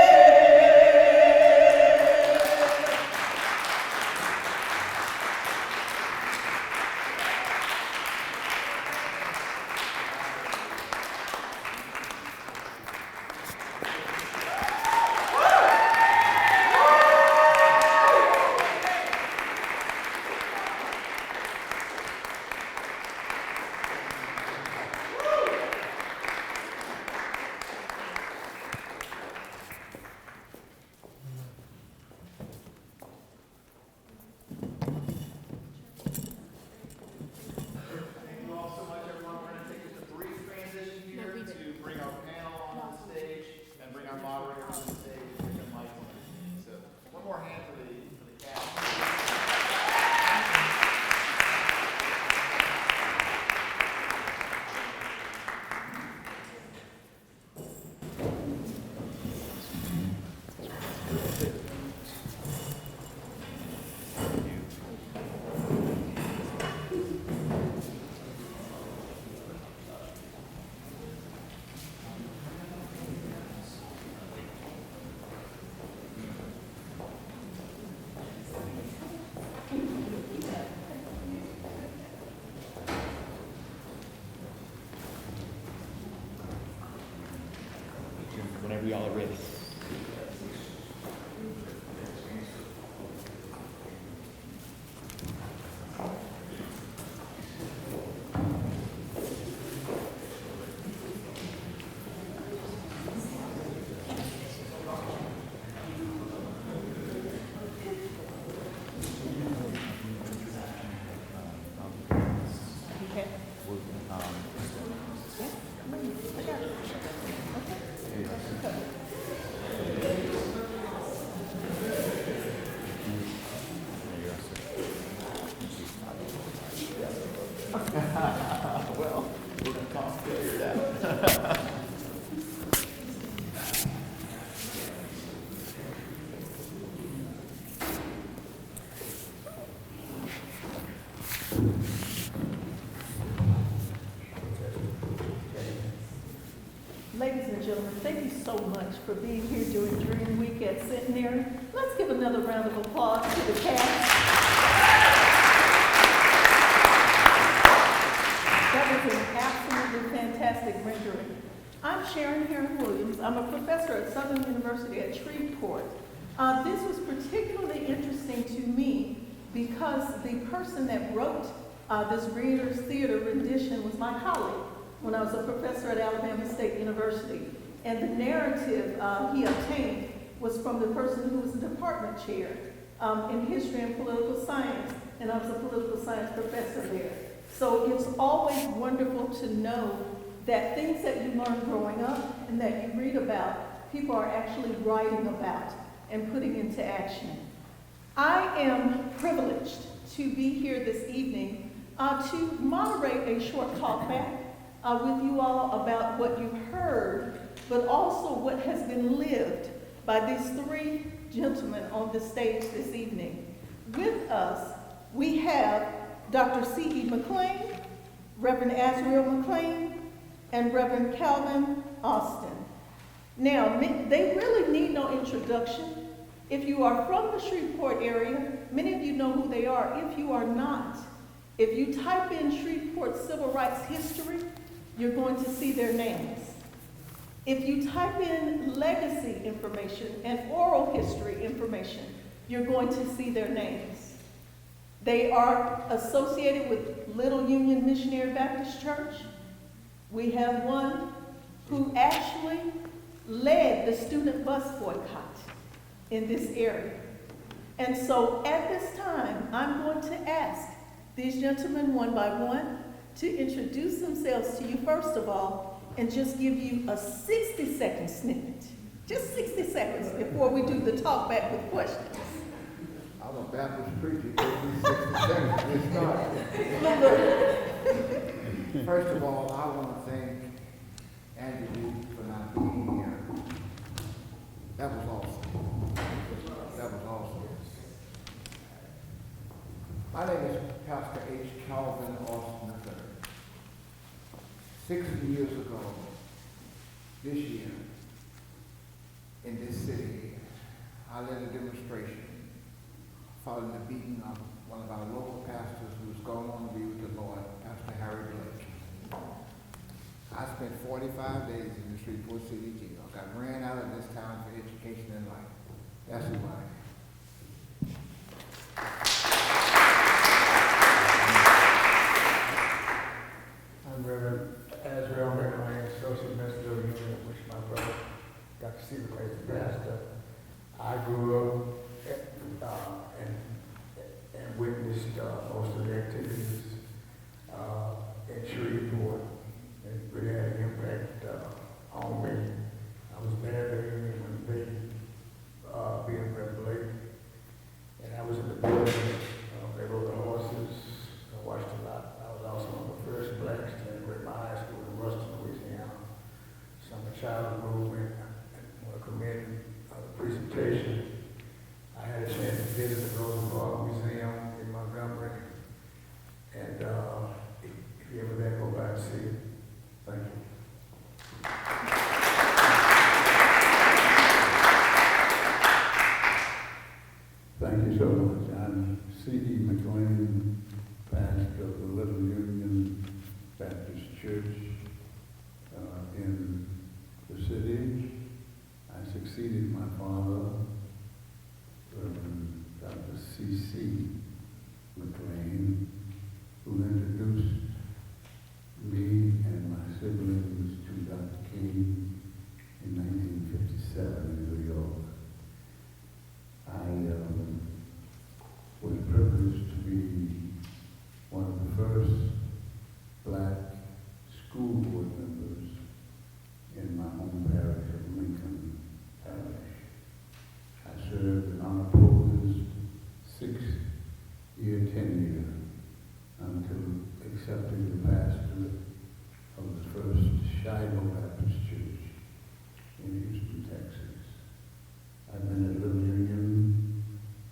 [SPEAKER 12] Thank you all so much, everyone. We're going to take just a brief transition here to bring our panel onto the stage and bring our moderator onto the stage and bring the mic on. So one more hand for the cast.
[SPEAKER 6] Whenever y'all are ready. Well, we're going to talk to figure it out.
[SPEAKER 11] gentlemen, thank you so much for being here during Dream Week at Centenary. Let's give another round of applause to the cast. That was an absolutely fantastic rendering. I'm Sharon Heron-Williams. I'm a professor at Southern University at Shreveport. This was particularly interesting to me because the person that wrote this Reader's Theater rendition was my colleague when I was a professor at Alabama State University. And the narrative he obtained was from the person who was the department chair in history and political science, and I was a political science professor there. So it's always wonderful to know that things that you learn growing up and that you read about, people are actually writing about and putting into action. I am privileged to be here this evening to moderate a short talk back with you all about what you've heard, but also what has been lived by these three gentlemen on the stage this evening. With us, we have Dr. C.E. McLean, Reverend Azriel McLean, and Reverend Calvin Austin. Now, they really need no introduction. If you are from the Shreveport area, many of you know who they are. If you are not, if you type in Shreveport Civil Rights History, you're going to see their names. If you type in legacy information and oral history information, you're going to see their names. They are associated with Little Union Missionary Baptist Church. We have one who actually led the student bus boycott in this area. And so at this time, I'm going to ask these gentlemen one by one to introduce themselves to you first of all, and just give you a 60-second snippet, just 60 seconds before we do the talk back with questions.
[SPEAKER 13] I'm a Baptist preacher, it gives me 60 seconds to get started. First of all, I want to thank Andrew for not being here. That was awesome. That was awesome. My name is Pastor H. Calvin Austin III. 60 years ago, this year, in this city, I led a demonstration following the beating of one of our local pastors who's gone on to be with the Lord, Pastor Harry Blake. I spent 45 days in the Shreveport City Jail. Got ran out of this town for education and life. That's who I am.
[SPEAKER 14] I'm Reverend Azriel McLean, Associate Minister of Union, which my brother, Dr. C. McLean, is the pastor. I grew up and witnessed most of the activities in Shreveport. It really had an impact on me. I was there when they being Reverend Blake, and I was in the building. They rode the horses. I watched a lot. I was also one of the first blacks to integrate my high school in Ruston, Louisiana. Summer Child Movement. I want to commend the presentation. I had a chance to visit the Rosenberg Museum in Montgomery, and if you ever there, go by and see it. Thank you.
[SPEAKER 15] Thank you so much. I'm C.E. McLean, pastor of the Little Union Baptist Church in the city. I succeeded my father, Dr. C.C. McLean, who introduced me and my siblings to Dr. King in 1957 in New York. I was privileged to be one of the first black school board members in my home parish of Lincoln Parish. I served an unopposed 6-year tenure until accepting the pastor of the first Shiloh Baptist Church in Houston, Texas. I've been at Little Union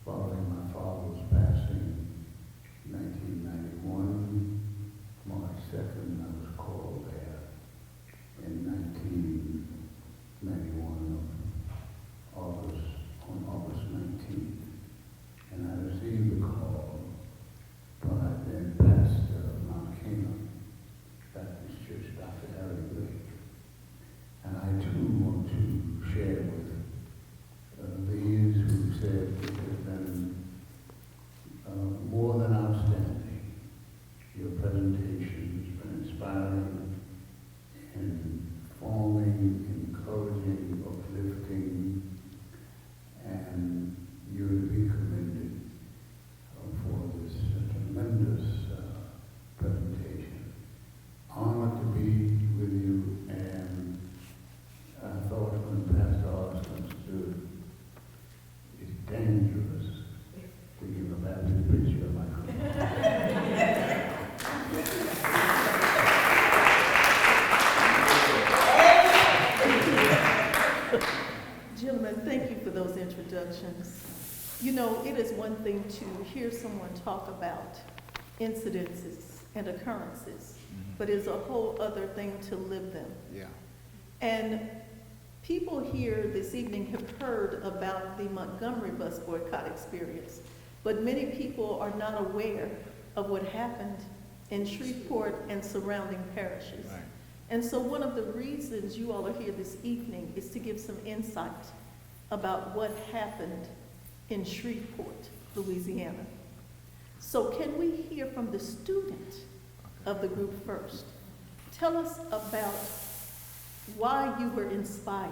[SPEAKER 15] following my father's passing in 1991. March 2nd, I was called there in 19 tremendous presentation. Honored to be with you, and I thought when Pastor Austin stood, it's dangerous to give a Baptist preacher a microphone.
[SPEAKER 11] Gentlemen, thank you for those introductions. You know, it is one thing to hear someone talk about incidences and occurrences, but it's a whole other thing to live them.
[SPEAKER 13] Yeah.
[SPEAKER 11] And people here this evening have heard about the Montgomery Bus Boycott experience, but many people are not aware of what happened in Shreveport and surrounding parishes.
[SPEAKER 13] Right.
[SPEAKER 11] And so one of the reasons you all are here this evening is to give some insight about what happened in Shreveport, Louisiana. So can we hear from the student of the group first? Tell us about why you were inspired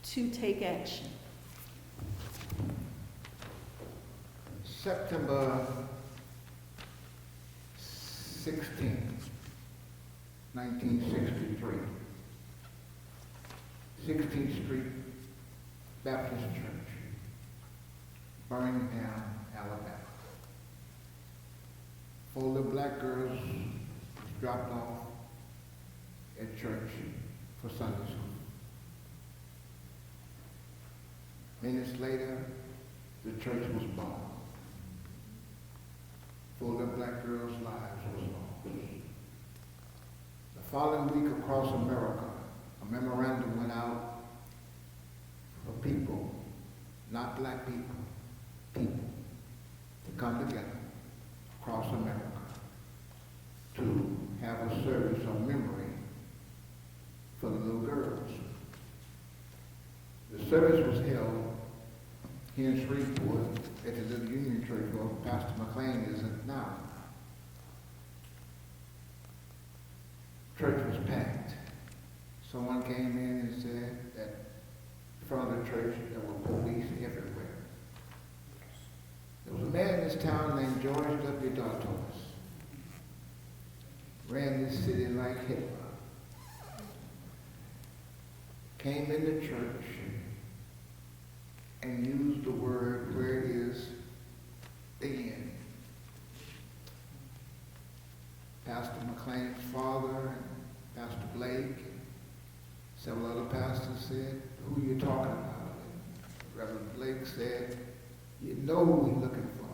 [SPEAKER 11] to take action.
[SPEAKER 13] September 16, 1963, 16th Street Baptist Church, Birmingham, Alabama. 4 little black girls dropped off at church for Sunday school. Minutes later, the church was bombed. 4 little black girls' lives was lost. The following week across America, a memorandum went out for people, not black people, people, to come together across America to have a service of memory for the little girls. The service was held here in Shreveport at the little Union Church where Pastor McLean is at now. Church was packed. Someone came in and said that in front of the church there were police everywhere. There was a man in this town named George W. Dartos. Ran this city like Hitler. Came into church and used the word where it is, the end. Pastor McLean's father and Pastor Blake and several other pastors said, "Who are you talking about?" And Reverend Blake said, "You know who we're looking for.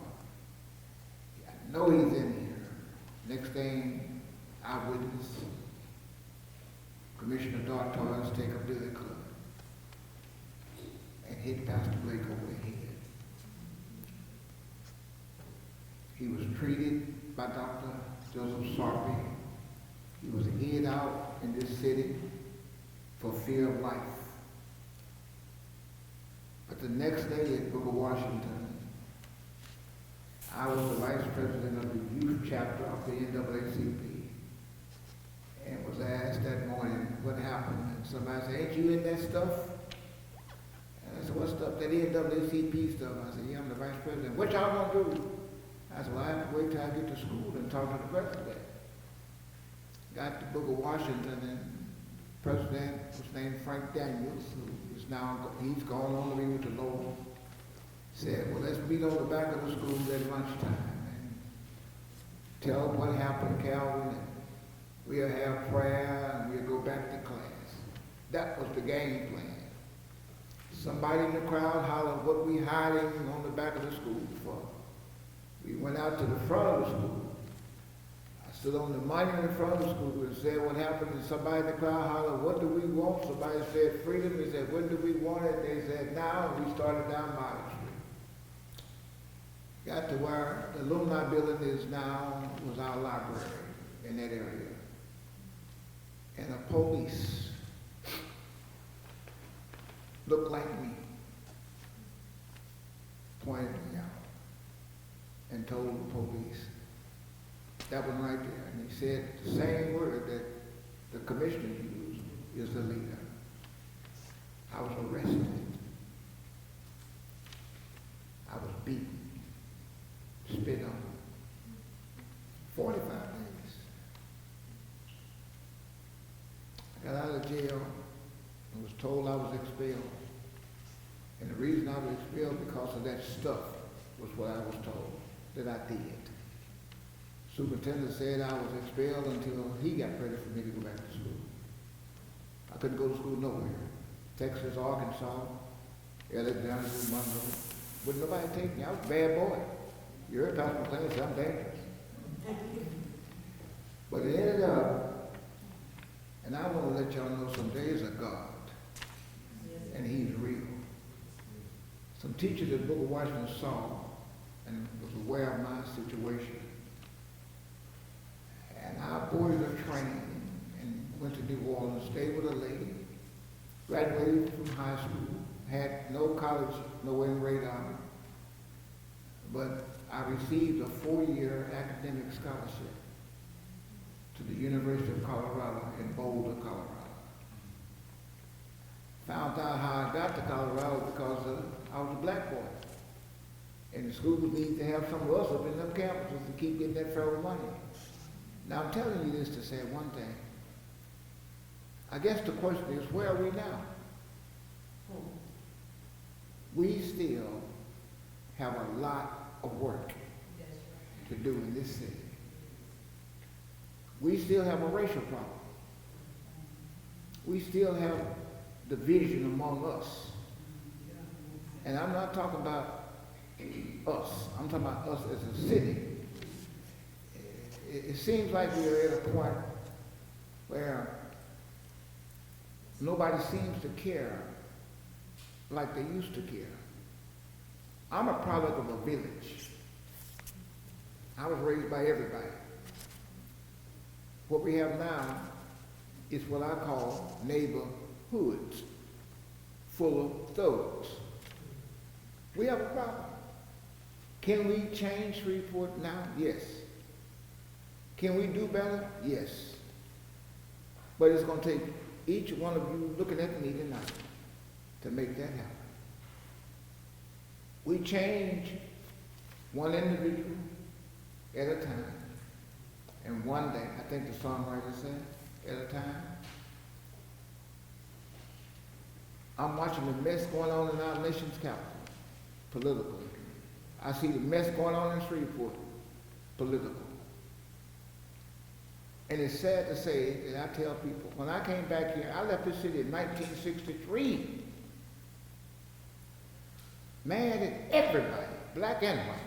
[SPEAKER 13] I know he's in here." Next thing, eyewitness, Commissioner Dartois take a billy club and hit Pastor Blake over the head. He was treated by Dr. Joseph Sarpy. He was hid out in this city for fear of life. But the next day at Booker, Washington, I was the vice president of the youth chapter of the NAACP and was asked that morning what happened. And somebody said, "Ain't you in that stuff?" And I said, "What stuff?" "That NAACP stuff." I said, "Yeah, I'm the vice president." "What y'all gonna do?" I said, "Well, I have to wait till I get to school and talk to the president." Got to Booker, Washington, and the president was named Frank Daniels, who is now, he's gone on to be with the Lord. Said, "Well, let's meet on the back of the school at lunchtime and tell them what happened, Calvin, and we'll have prayer and we'll go back to class." That was the game plan. Somebody in the crowd hollered, "What we hiding on the back of the school for?" We went out to the front of the school. I stood on the monument in front of the school and said what happened, and somebody in the crowd hollered, "What do we want?" Somebody said freedom. They said, "When do we want it?" They said, "Now," and we started down Market Street. Got to where the alumni building is now, was our library in that area. And a police looked like me, pointed me out, and told the police. That was right there. And he said the same word that the commissioner used, is the leader. I was arrested. I was beaten, spit on, 45 days. I got out of jail and was told I was expelled. And the reason I was expelled because of that stuff was what I was told that I did. Superintendent said I was expelled until he got ready for me to go back to school. I couldn't go to school nowhere. Texas, Arkansas, Alexander, Montgomery. Wouldn't nobody take me. I was a bad boy. You heard Pastor McLean say I'm dangerous. But it ended up, and I want to let y'all know someday is a God, and he's real. Some teachers at Book of Washington saw and was aware of my situation. And I boarded a train and went to New Orleans, stayed with a lady, graduated from high school, had no college, no in radar, but I received a 4-year academic scholarship to the University of Colorado in Boulder, Colorado. Found out how I got to Colorado because I was a black boy. And the schools need to have some of us up in them campuses to keep getting that federal money. Now I'm telling you this to say one thing. I guess the question is, where are we now? We still have a lot of work to do in this city. We still have a racial problem. We still have division among us. And I'm not talking about us. I'm talking about us as a city. It seems like we're at a point where nobody seems to care like they used to care. I'm a product of a village. I was raised by everybody. What we have now is what I call neighborhoods, full of thugs. We have a problem. Can we change Shreveport now? Yes. Can we do better? Yes. But it's going to take each one of you looking at me tonight to make that happen. We change one individual at a time. And one day, I think the songwriter said, at a time. I'm watching the mess going on in our nation's capital, politically. I see the mess going on in Shreveport, political. And it's sad to say that I tell people, when I came back here, I left this city in 1963. Mad at everybody, black and white.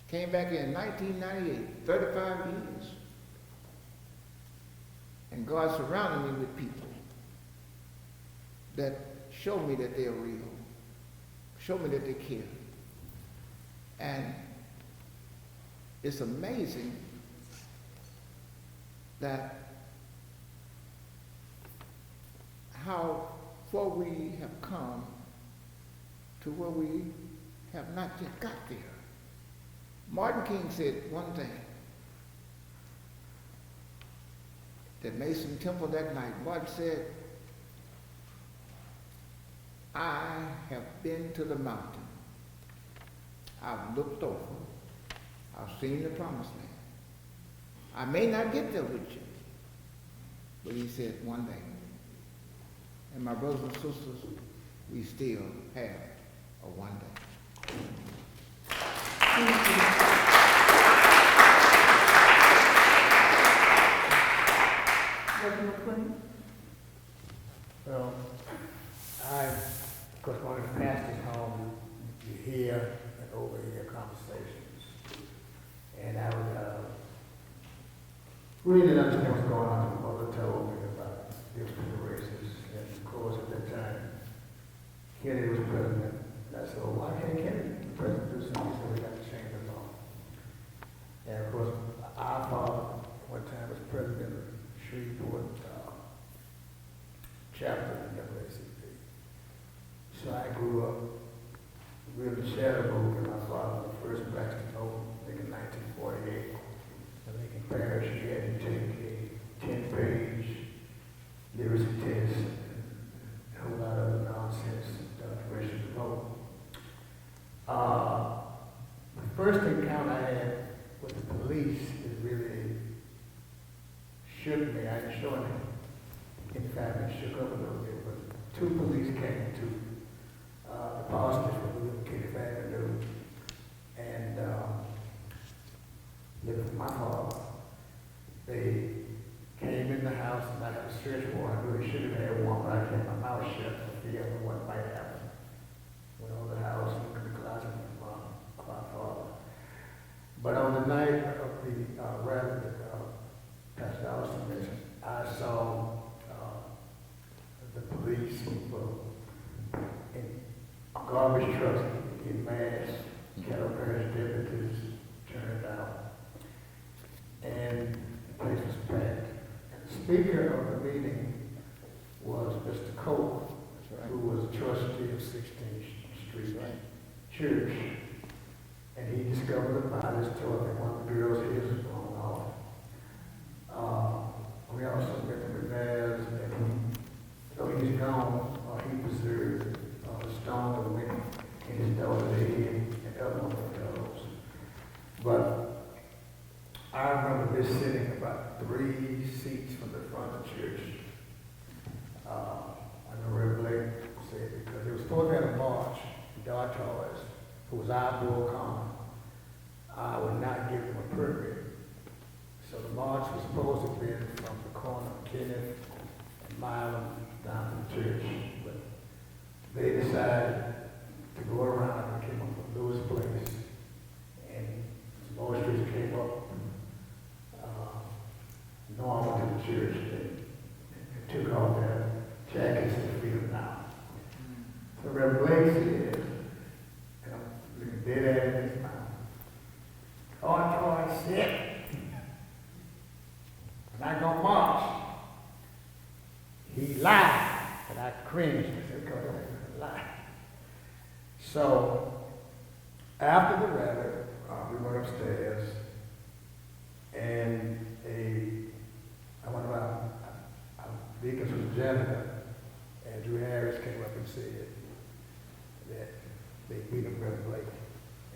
[SPEAKER 13] Came back here in 1998, 35 years. And God surrounded me with people that show me that they're real, show me that they care. And it's amazing that how far we have come to where we have not yet got there. Martin King said one thing that Mason Temple that night. Martin said, I have been to the mountain. I've looked over. I've seen the promised land. I may not get there with you, but he said one day. And my brothers and sisters, we still have a one day.
[SPEAKER 14] Well, of course, going to the pastor's home, you hear and overhear conversations. And I was really didn't understand what's going on. My mother told me about different races. And of course, at that time, Kennedy was president. And I said, well, why can't Kennedy be president? Do something? He said, we got to change the law. And of course, our father, one time, was president of Shreveport chapter of the NAACP. So I grew up with the shadow book, and my father was the first black to vote, I think in 1948. I think in Parish, he had to take a 10-page literacy test and a whole lot of other nonsense to register to vote. The first encounter I had with the police two police came to the parsonage where we live in Katy Avenue, and living with my father. They came in the house and I had a search warrant. I really should have had one, but I kept my mouth shut for fear of what might happen. Went over the house, looked in the closet of my father. But on the night of the rally that Pastor Allison mentioned, I saw the police in garbage trucks in mass, cattle parish deputies turned out, and the place was packed. And the speaker of the meeting was Mr. Cole, who was a trustee of 16th Street Church. And he discovered the bodies, told that one of the girls' ears was blown off. We also met him with Naz, and though he's gone, he preserved the stone that went in his daughter's head and other one of those. But I remember this sitting about 3 seats from the front of the church. I know Reverend Blake said, because it was supposed to be a march, Dartoys, who was our bull Common, I would not give them a permit. So the march was supposed to be from the corner of Kenneth and Milam down to the church. But they decided to go around and came up with Lewis Place. And some more streets came up normal to the church. They took off their jackets and freedom now. So Reverend Blake said, and I'm looking dead at him in his mouth, Dartoy said, I'm not gonna march. He lied, and I cringed. I said, because he lied. So after the rally, we went upstairs, and one of our deacons was a janitor, Andrew Harris, came up and said that they beat up Reverend Blake,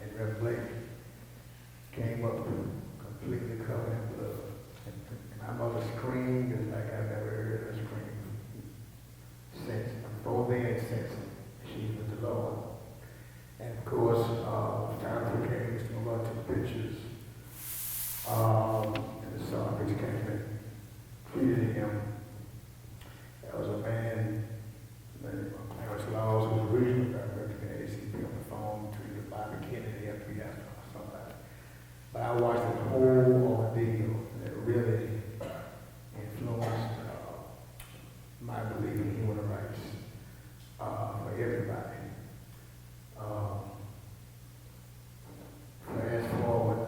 [SPEAKER 14] and Reverend Blake came up completely covered in blood. And my mother screamed as like I've never heard her scream since, before then and since she was with the Lord. And of course, time came, Mr. Malone took pictures, and the sergeant came and treated him. There was a man, Harris Laws, who was originally representing ACP on the phone, treated Bobby Kennedy, FBI or somebody. But I watched the whole ordeal, and it really influenced my belief in human rights for everybody. Fast forward,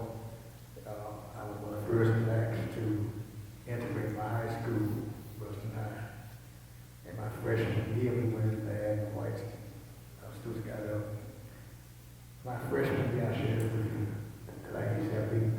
[SPEAKER 14] I was one of the first blacks to integrate my high school, Ruston High. In my freshman year, we went in there, and the white students got up. My freshman year, I shared with you, that I used to have been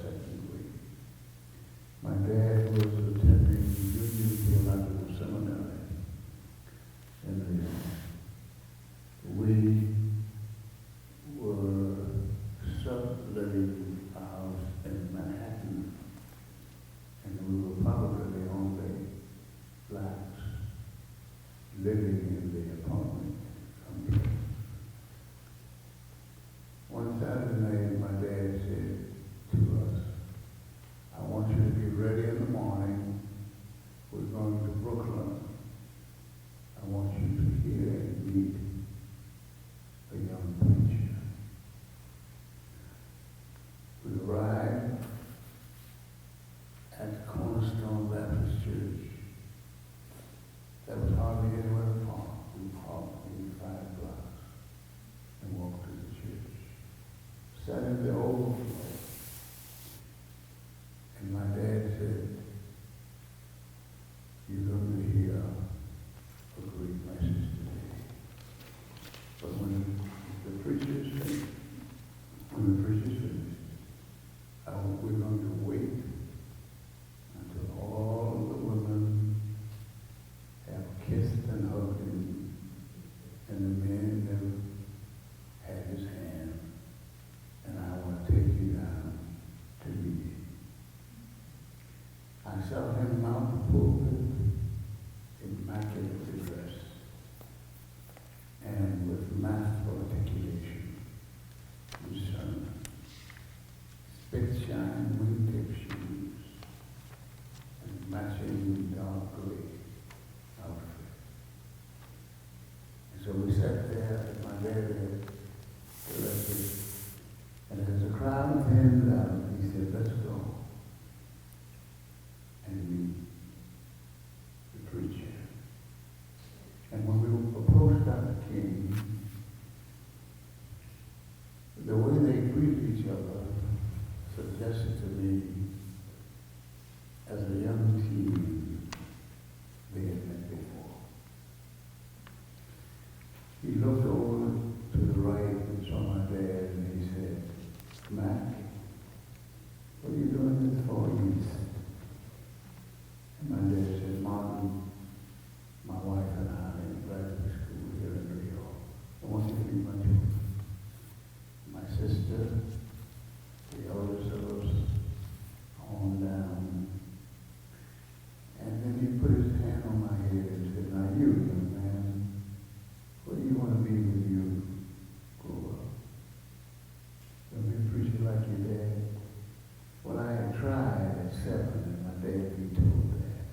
[SPEAKER 15] second grade. My dad was attending Union Theological Seminary in New York. We were subletting a house in Manhattan, and we were probably the only blacks living in the apartment complex. One Saturday night, my dad said to us, I want you to be ready in the morning. We're going to Brooklyn. I want you to hear and meet a young preacher. We arrived at the Cornerstone Baptist Church. That was hardly anywhere to park. We parked maybe 5 blocks and walked to the church. Sat in the overflow. And my dad said, you're going to hear a great message today. But when the preacher's finished, we're going to wait until all the women have kissed and hugged him, and the men have had his hand, and I want to take you down to meet him. I saw him mount the pulpit, immaculately dressed, and with masterful articulation, his sermon. Spit-shine wingtip shoes, and matching dark gray outfit. And so we sat there, and my dad had directed, and as the crowd thinned out, he said, let's go and meet the preacher. And when we approached Dr. King, the way they greeted each other suggested to me, as a young teen, they had met before. He looked over to the right and saw my dad, and he said, Mac, what are you doing this for? He said. And my dad said, Martin, my wife and I are in graduate school here in New York. I want you to meet my children. My sister, the eldest of us, on down. And then he put his hand on my head and said, now you, young man, what do you want to be when you grow up? You'll be a preacher like your dad? Well, I had tried at 7, and my dad vetoed that.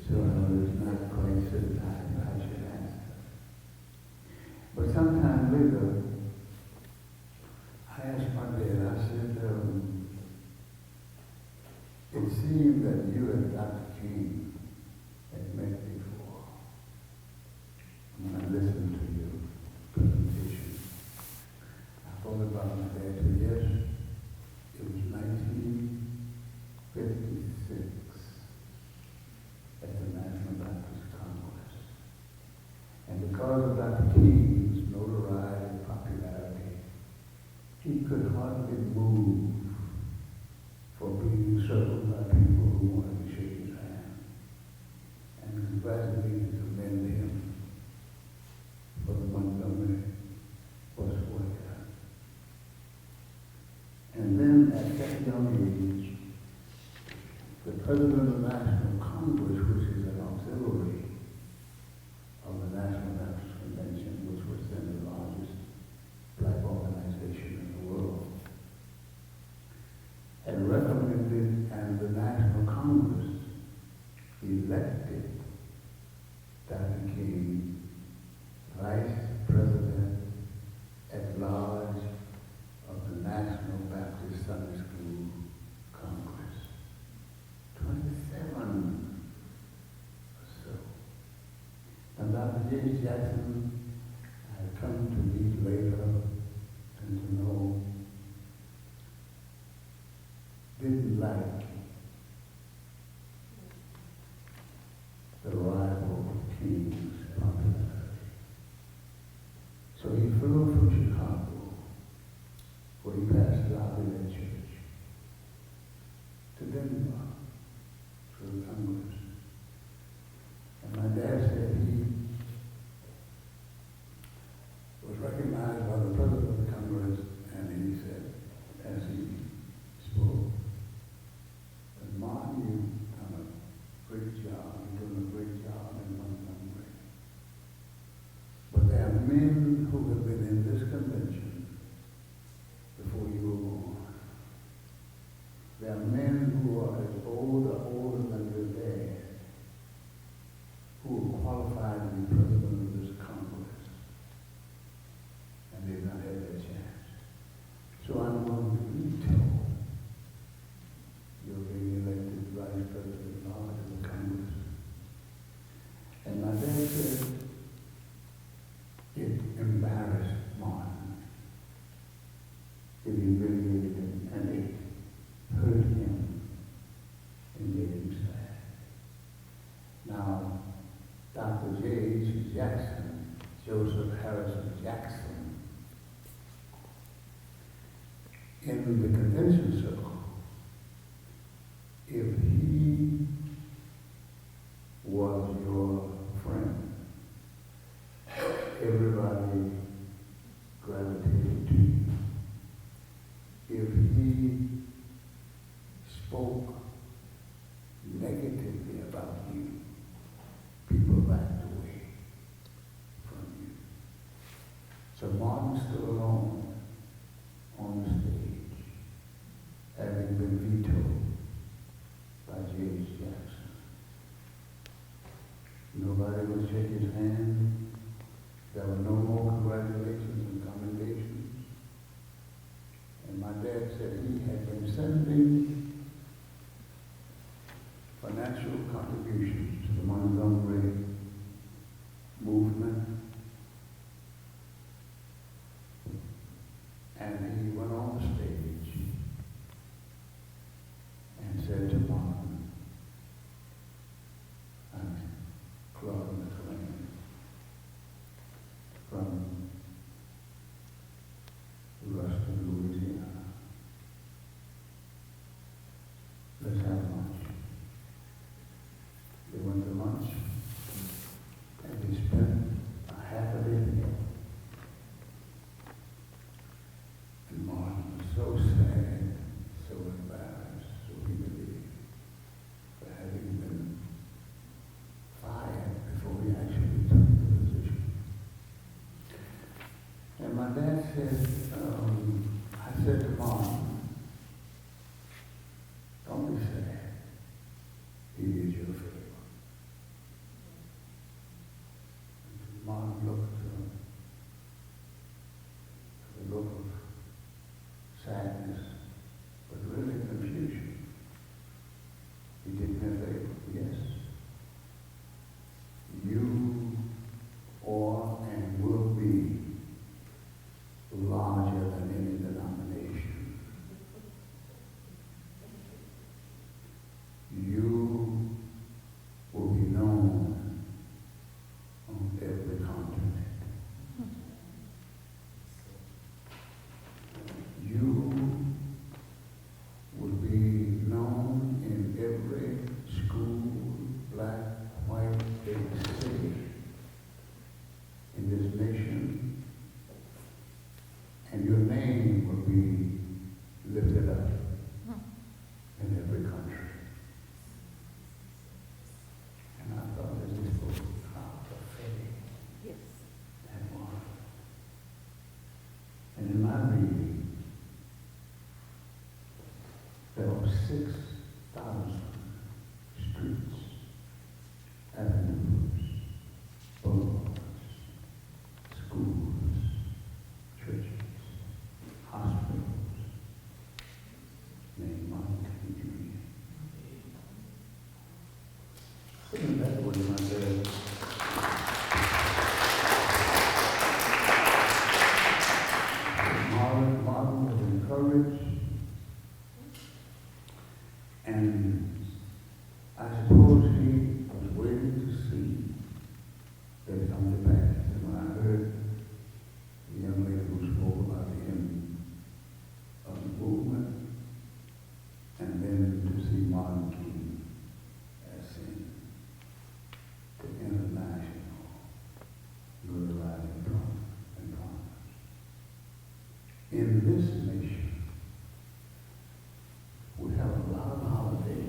[SPEAKER 15] So I was not quite certain I should answer. But sometime later, I asked my dad, I said, it seemed that you and Dr. King had met before. When I listened to your presentation, I thought about my dad and said, yes, it was 1956 at the National Baptist Congress. And because of Dr. King's notoriety and popularity, he could hardly move for being circled by people who wanted to shake his hand and congratulated and commend him for the Montgomery Bus Boycott. And then at that young age, the President of the National Congress, which is an auxiliary of the National Baptist Convention, which was then the largest black organization in the world, had recommended, and the National Congress elected Dr. King Vice President at Large of the National Baptist Sunday School Congress. 27 or so. And Dr. James Jackson, I had come to meet later and to know, didn't like the rival of King's popularity. So he flew from Chicago, where he pastored out in that church, in the convention circle, if he was your friend, everybody gravitated to you. If he spoke negatively about you, people backed away from you. So Martin stood alone on the stage, having been vetoed by James Jackson. Nobody would shake his hand. There were no more congratulations and commendations. And my dad said he had been sending financial contributions to the Montgomery movement. And he went on the stage and said to Martin, I'm Claude McLean from Ruston, Louisiana. Let's have lunch. They went to lunch, and he spent a half a day. And Martin was so sad, so embarrassed, so humiliated for having been fired before he actually took the position. And my dad said, I said to Martin, don't be sad. He did you a favor. Martin looked with a look of sadness, but really confusion. He did me a favor, yes. You are and will be larger than any denomination. You will be known on every continent. You will be known in every school, black, white, big city in this nation, and your name will be lifted up in every country. And I thought that this was how prophetic that was. And in my reading, there were 6,000 streets, avenues, boulevards, schools, churches, hospitals, named Martin Luther King Jr. Isn't that what my dad? Martin was encouraged, and I suppose he was waiting to see that it come to pass. And when I heard the young lady who spoke about the end of the movement, and then to see Martin King as seen the international notoriety and prominence. In this nation, we have a lot of holidays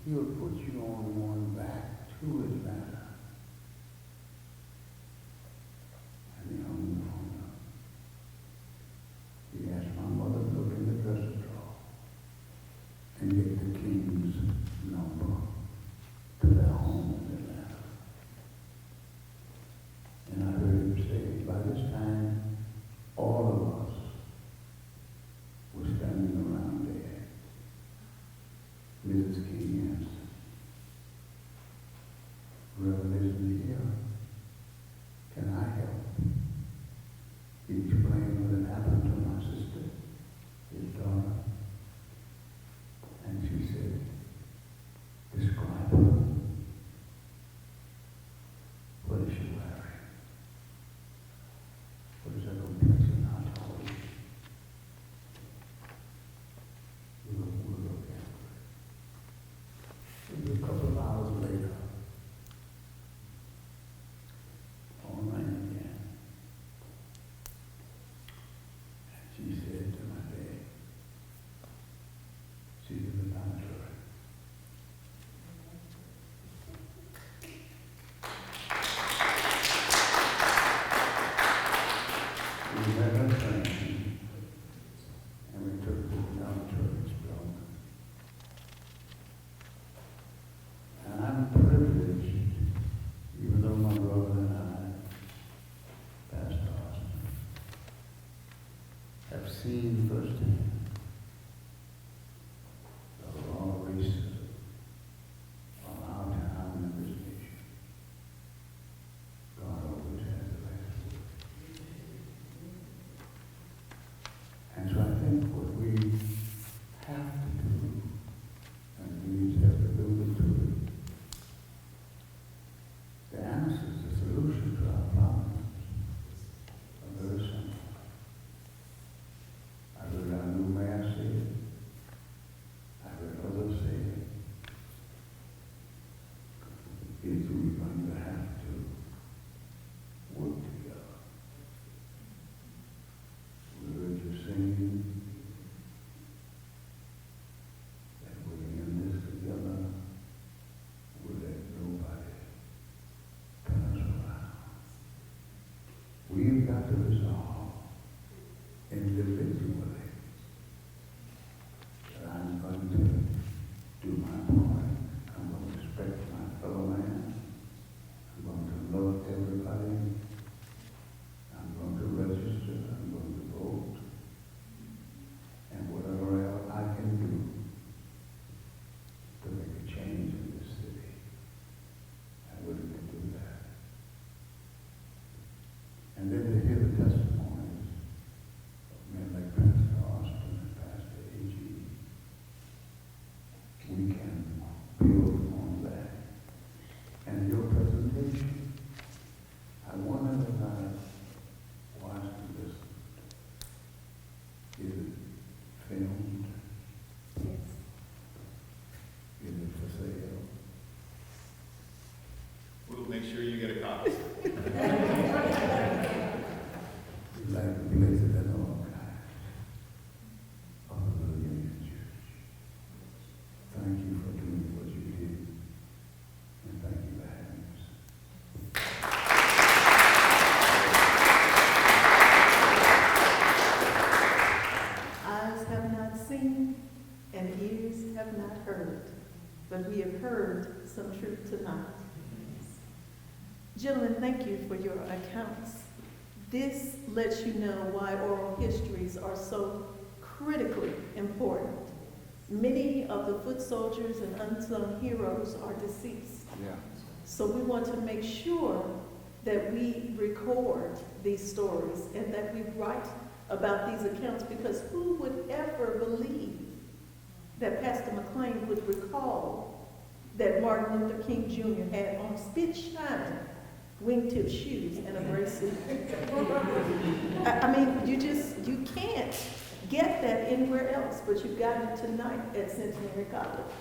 [SPEAKER 15] he'll put you on one back to Atlanta. And he hung the phone up. He asked my mother to look in the dresser drawer and get the King's number to their home in Atlanta. And I heard him say, by this time, all of us were standing around there. Mrs. King answered, Revelation here, can I help? He explained what had happened to my sister, his daughter, and she said, describe her. What is she wearing? What is her complexion? How tall is she? We'll look at it. A couple of hours later, phone rang again. And she said to my dad, she's in the laboratory. We met her friend, and we took her down to church building. And I'm privileged, even though my brother and I, Pastor Austin, have seen firsthand the raw racism of our town and this nation. God always has the last word. And so I think what we have to do, and we have alluded to it, the answers, the solution to our problems are very simple. I heard our new mayor say it. I heard others say it. Is we're going to have to work together. We heard you singing that we're in this together. We'll let nobody turn us around. We've got to resolve individually that I'm going to do my part. I'm going to respect my fellow man. I'm going to love everybody. I'm going to register. I'm going to vote. And whatever else I can do to make a change in this city, I'm willing to do that. And then to hear the testimonies of men like Pastor Austin and Pastor A.G., we can build on that. And your presentation, I wonder if I watched and listened. Is it filmed?
[SPEAKER 11] Yes.
[SPEAKER 15] Is it for sale?
[SPEAKER 12] We'll make sure you get a copy.
[SPEAKER 15] We'd like to place it in all kinds of the Union Church. Thank you for doing what you did, and thank you for having us.
[SPEAKER 11] Eyes have not seen and ears have not heard, but we have heard some truth tonight. Gentlemen, thank you for your accounts. This lets you know why oral histories are so critically important. Many of the foot soldiers and unsung heroes are deceased.
[SPEAKER 13] Yeah.
[SPEAKER 11] So we want to make sure that we record these stories and that we write about these accounts, because who would ever believe that Pastor McLean would recall that Martin Luther King Jr. had on spit-shine wingtip shoes and a gray suit? I mean, you can't get that anywhere else, but you've got it tonight at Centenary College.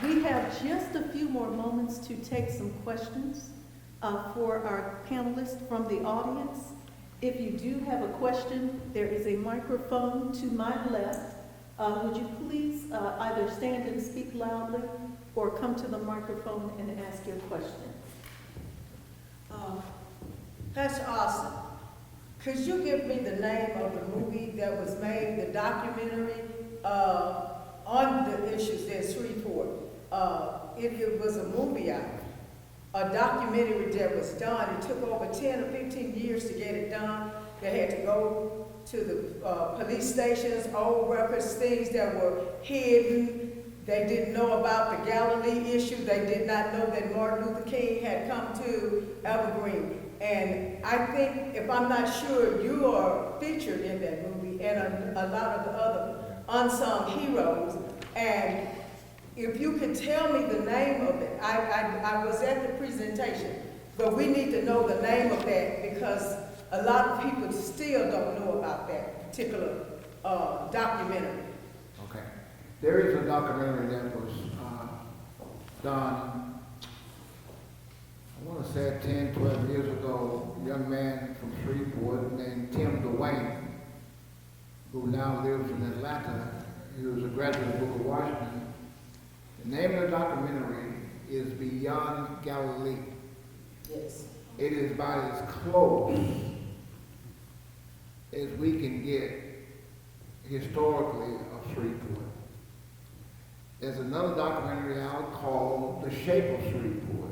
[SPEAKER 11] We have just a few more moments to take some questions for our panelists from the audience. If you do have a question, there is a microphone to my left. Would you please either stand and speak loudly or come to the microphone and ask your question?
[SPEAKER 16] Pastor Austin, could you give me the name of the movie that was made, the documentary on the issues in Shreveport? It was a movie out, a documentary that was done. It took over 10 or 15 years to get it done. They had to go to the police stations, old records, things that were hidden. They didn't know about the Galilee issue. They did not know that Martin Luther King had come to Evergreen. And I think, if I'm not sure, you are featured in that movie and a lot of the other unsung heroes. And if you could tell me the name of it, I was at the presentation, but we need to know the name of that because a lot of people still don't know about that particular documentary.
[SPEAKER 13] Okay. There is a documentary that was done, I want to say 10, 12 years ago. A young man from Shreveport named Tim Dwayne, who now lives in Atlanta. He was a graduate of Booker Washington. The name of the documentary is Beyond Galilee.
[SPEAKER 16] Yes.
[SPEAKER 13] It is about as close as we can get historically of Shreveport. There's another documentary out called The Shape of Shreveport.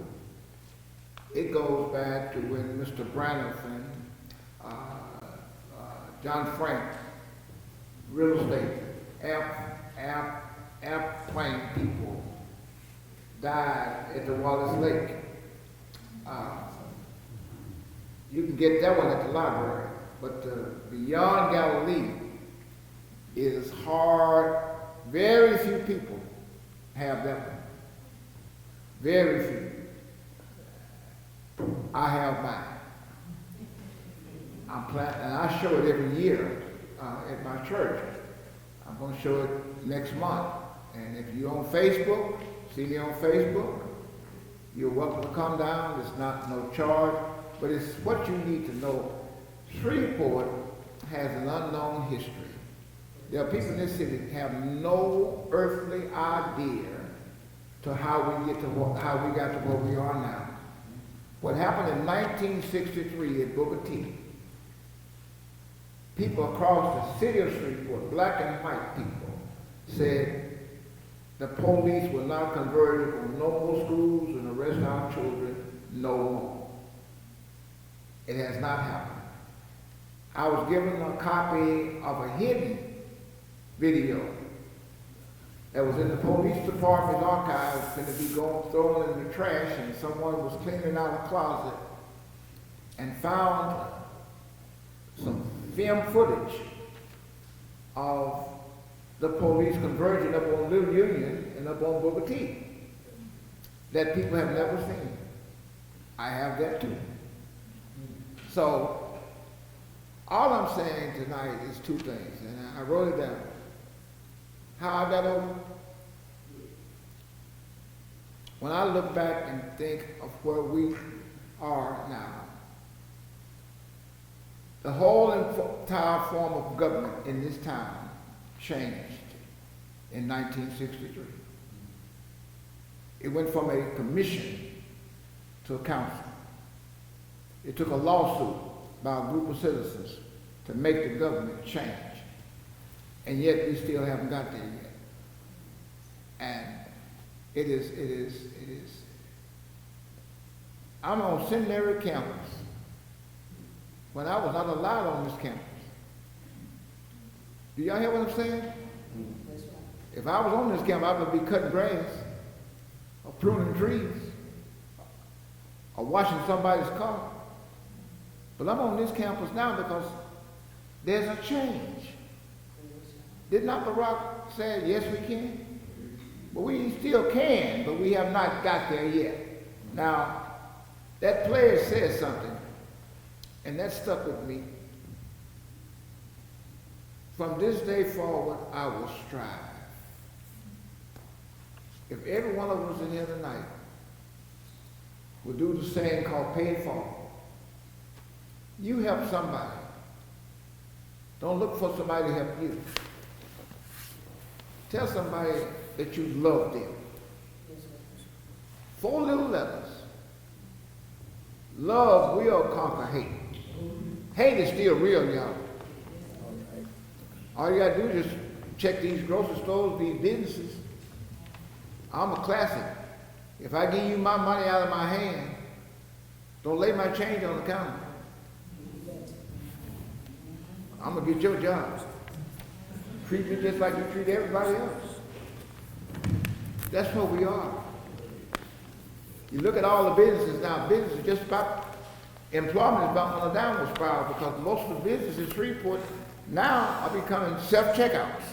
[SPEAKER 13] It goes back to when Mr. Brannigan, John Frank, real estate, airplane people, died at the Wallace Lake. You can get that one at the library, but Beyond Galilee is hard. Very few people have that one. Very few. I have mine. And I show it every year at my church. I'm going to show it next month. And if you're on Facebook, see me on Facebook, you're welcome to come down. It's not no charge, but it's what you need to know. Shreveport has an unknown history. There are people in this city that have no earthly idea to how we got to where we are now. What happened in 1963 at Booker T, people across the city of Shreveport, black and white people, said the police will not convert it on no more schools and arrest our children no more. It has not happened. I was given a copy of a hidden video that was in the police department's archives, going to be thrown in the trash, and someone was cleaning out a closet and found some film footage of the police converging up on Little Union and up on Booker T that people have never seen. I have that too. So all I'm saying tonight is two things, and I wrote it down. How I got over? When I look back and think of where we are now, the whole entire form of government in this town changed in 1963. It went from a commission to a council. It took a lawsuit by a group of citizens to make the government change. And yet we still haven't got there yet. And it is. I'm on seminary campus when I was not allowed on this campus. Do y'all hear what I'm saying? If I was on this campus, I would be cutting grass or pruning trees or washing somebody's car. But I'm on this campus now because there's a change. Did not Barack say, yes, we can? But we still can, but we have not got there yet. Now, that player said something, and that stuck with me. From this day forward, I will strive. If every one of us in here tonight would do the same called pay it forward, you help somebody Don't look for somebody to help you. Tell somebody that you love them. 4 little letters. Love will conquer hate. Hate is still real, y'all. All you gotta do is just check these grocery stores, these businesses. I'm a classic. If I give you my money out of my hand, don't lay my change on the counter. I'm gonna get your job. Treat me just like you treat everybody else. That's what we are. You look at all the businesses now, business is just about, employment is about on a downward spiral because most of the businesses in Shreveport now are becoming self-checkouts.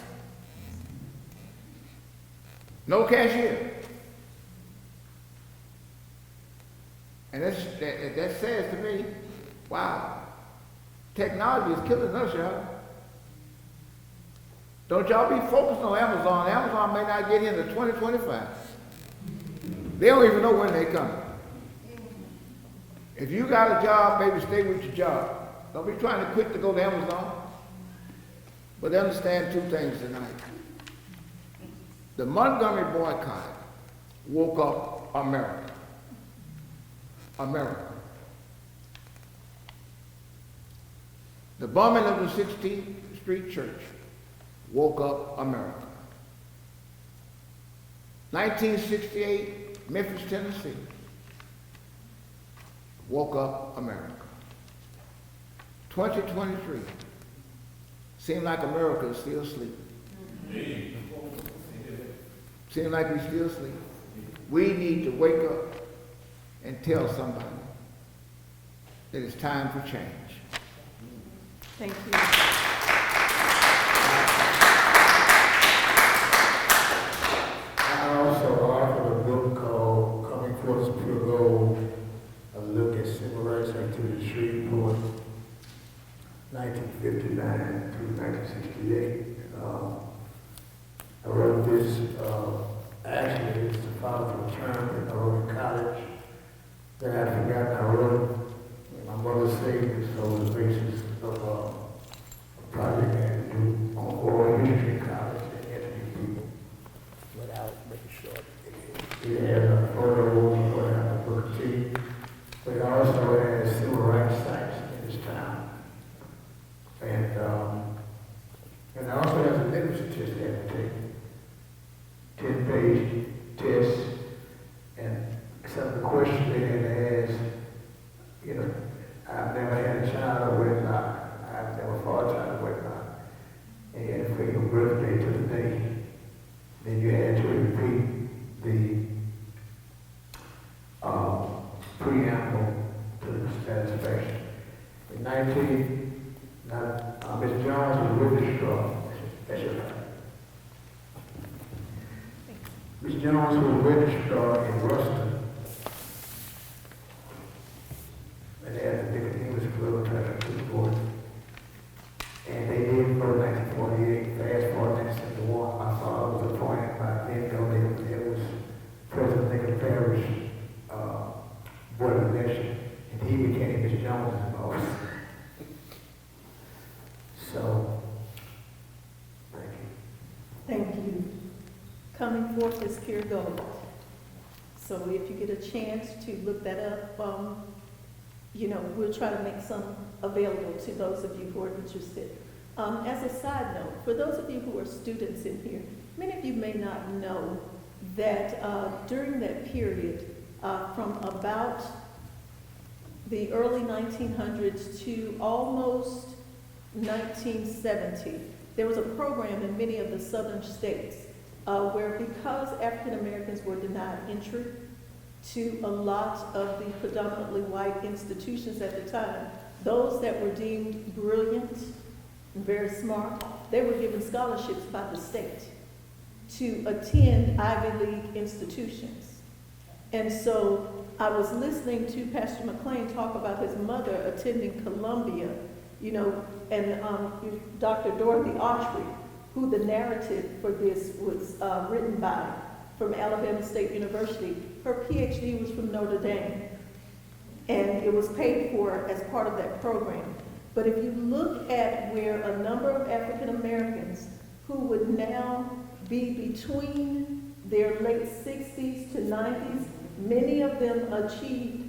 [SPEAKER 13] No cashier. And that says to me, wow, technology is killing us, y'all. Don't y'all be focused on Amazon. Amazon may not get into 2025. They don't even know when they come. If you got a job, baby, stay with your job. Don't be trying to quit to go to Amazon. But understand 2 things tonight. The Montgomery boycott woke up America. America. The bombing of the 16th Street Church woke up America. 1968, Memphis, Tennessee, woke up America. 2023, seems like America is still sleeping. Seems like we're still sleeping. We need to wake up and tell somebody that it's time for change.
[SPEAKER 2] Thank you.
[SPEAKER 14] I also authored a book called Coming Forth to Pure Gold, a look at civil rights activity in Shreveport, 1959 through 1968. I wrote this, actually it's the father of a term that I wrote in college. Then I forgot I wrote it. My mother saved this on the basis of a project I had to do on oral history in college and interview people without making sure it has a photo or a book of tea, but it also has civil rights sites in this town. And it also has a literacy test they have to take. 10-page test, and some of the questions they had to ask, you know, I've never had a child of wedlock, I've never fought a child of wedlock, and you had to put your birthday to the day. Then you had to repeat the preamble to the satisfaction. In 19, Ms. Jones was registrar. That's your right. Ms. Jones was registrar in Ruston. And they had a big English club attached to the board. And they did for 1948, fast forward 1971. My father was appointed by then, it was President Lincoln Parish Board of Election, and he became Ms. Jones' boss. So, thank you.
[SPEAKER 11] Thank you. Coming Forth is Pure Gold. So if you get a chance to look that up, we'll try to make some available to those of you who are interested. As a side note, for those of you who are students in here, many of you may not know that during that period, from about the early 1900s to almost 1970, there was a program in many of the southern states where, because African Americans were denied entry to a lot of the predominantly white institutions at the time, those that were deemed brilliant and very smart, they were given scholarships by the state to attend Ivy League institutions. And so I was listening to Pastor McLean talk about his mother attending Columbia, and Dr. Dorothy Autry, who the narrative for this was written by, from Alabama State University. Her PhD was from Notre Dame, and it was paid for as part of that program.
[SPEAKER 16] But if you look at where a number of African Americans who would now be between their late 60s to 90s, many of them achieved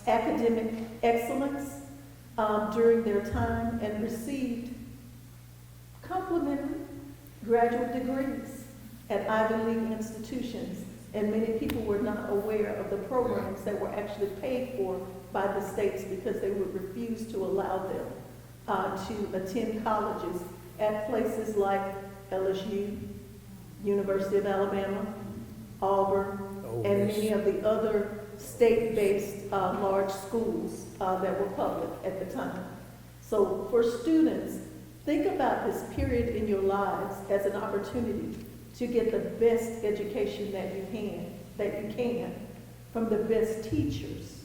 [SPEAKER 16] academic excellence during their time and received complimentary graduate degrees at Ivy League institutions. And many people were not aware of the programs that were actually paid for by the states because they would refuse to allow them to attend colleges at places like LSU, University of Alabama, Auburn, and many of the other state-based large schools that were public at the time. So for students, think about this period in your lives as an opportunity to get the best education that you can from the best teachers,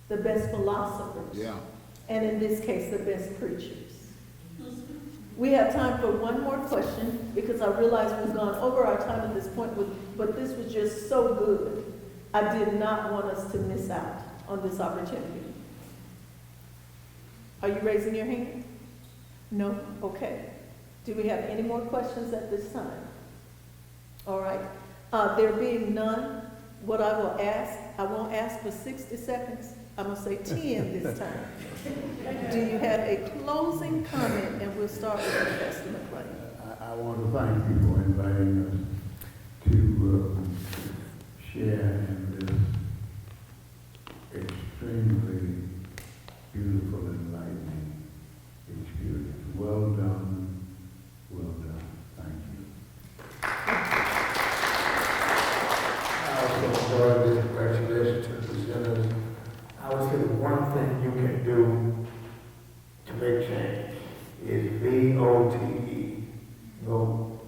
[SPEAKER 16] the best philosophers, and in this case, the best preachers. We have time for one more question because I realize we've gone over our time at this point, but this was just so good. I did not want us to miss out on this opportunity. Are you raising your hand? No? Okay. Do we have any more questions at this time? All right. There being none, what I will ask, I won't ask for 60 seconds. I'm going to say 10 this time. Do you have a closing comment? And we'll start with the testament plate.
[SPEAKER 15] I want to thank you for inviting us to share in this extremely beautiful, enlightening experience. Well done. Well done. Thank you. I also enjoyed this. Congratulations to the presenters. I would say the one thing you can do to make change is VOTE. Vote.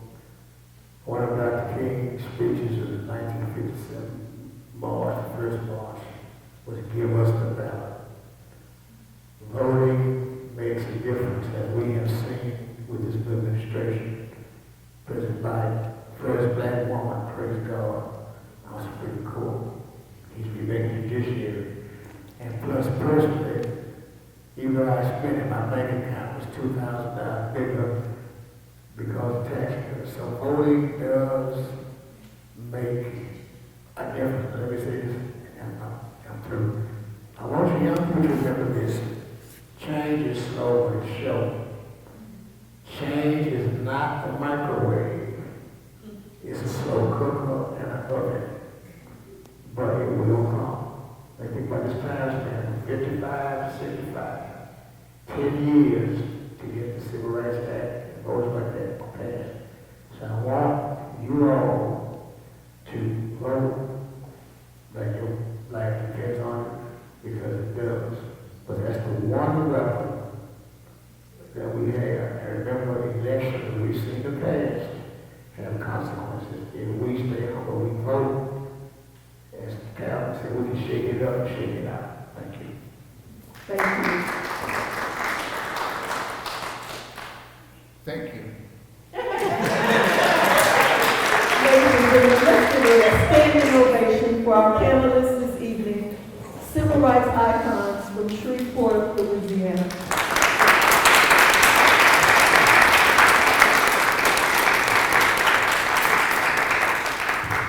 [SPEAKER 15] One of Dr. King's speeches of the 1957 March, the first March, was to give us the ballot. Voting makes a difference, as we have seen with this new administration. President Biden, first black woman, praise God, on the Supreme Court. He's remaking judiciary. And plus, personally, even though I spent in my bank account was $2,000 bigger because of tax cuts. So voting does make a difference. Let me say this, and I'm through. I want you young people to remember this. Change is slow and it's sure. Change is not a microwave. It's a slow cooker and an oven. But it will come. I think by this time span, 55 to 65, 10 years to get the Civil Rights Act and votes like that passed. So I want you all to vote like your life depends on it, because it does. But that's the one weapon that we have. And remember, elections that we've seen in the past have consequences. If we stay on what we vote, as Calvin said, we can shake it up and shake it out. Thank you.
[SPEAKER 16] Thank you.
[SPEAKER 13] Thank you.
[SPEAKER 16] Ladies and gentlemen, let's give a standing ovation for our panelists this evening, civil rights icons from Shreveport, Louisiana.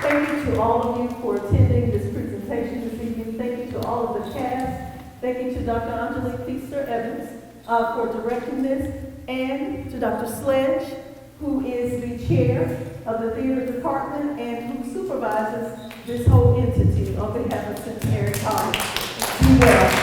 [SPEAKER 16] Thank you to all of you for attending this presentation this evening. Thank you to all of the cast. Thank you to Dr. Angelique Feaster-Evans for directing this, and to Dr. Sledge, who is the chair of the theater department and who supervises this whole entity on behalf of Centenary College. Be well.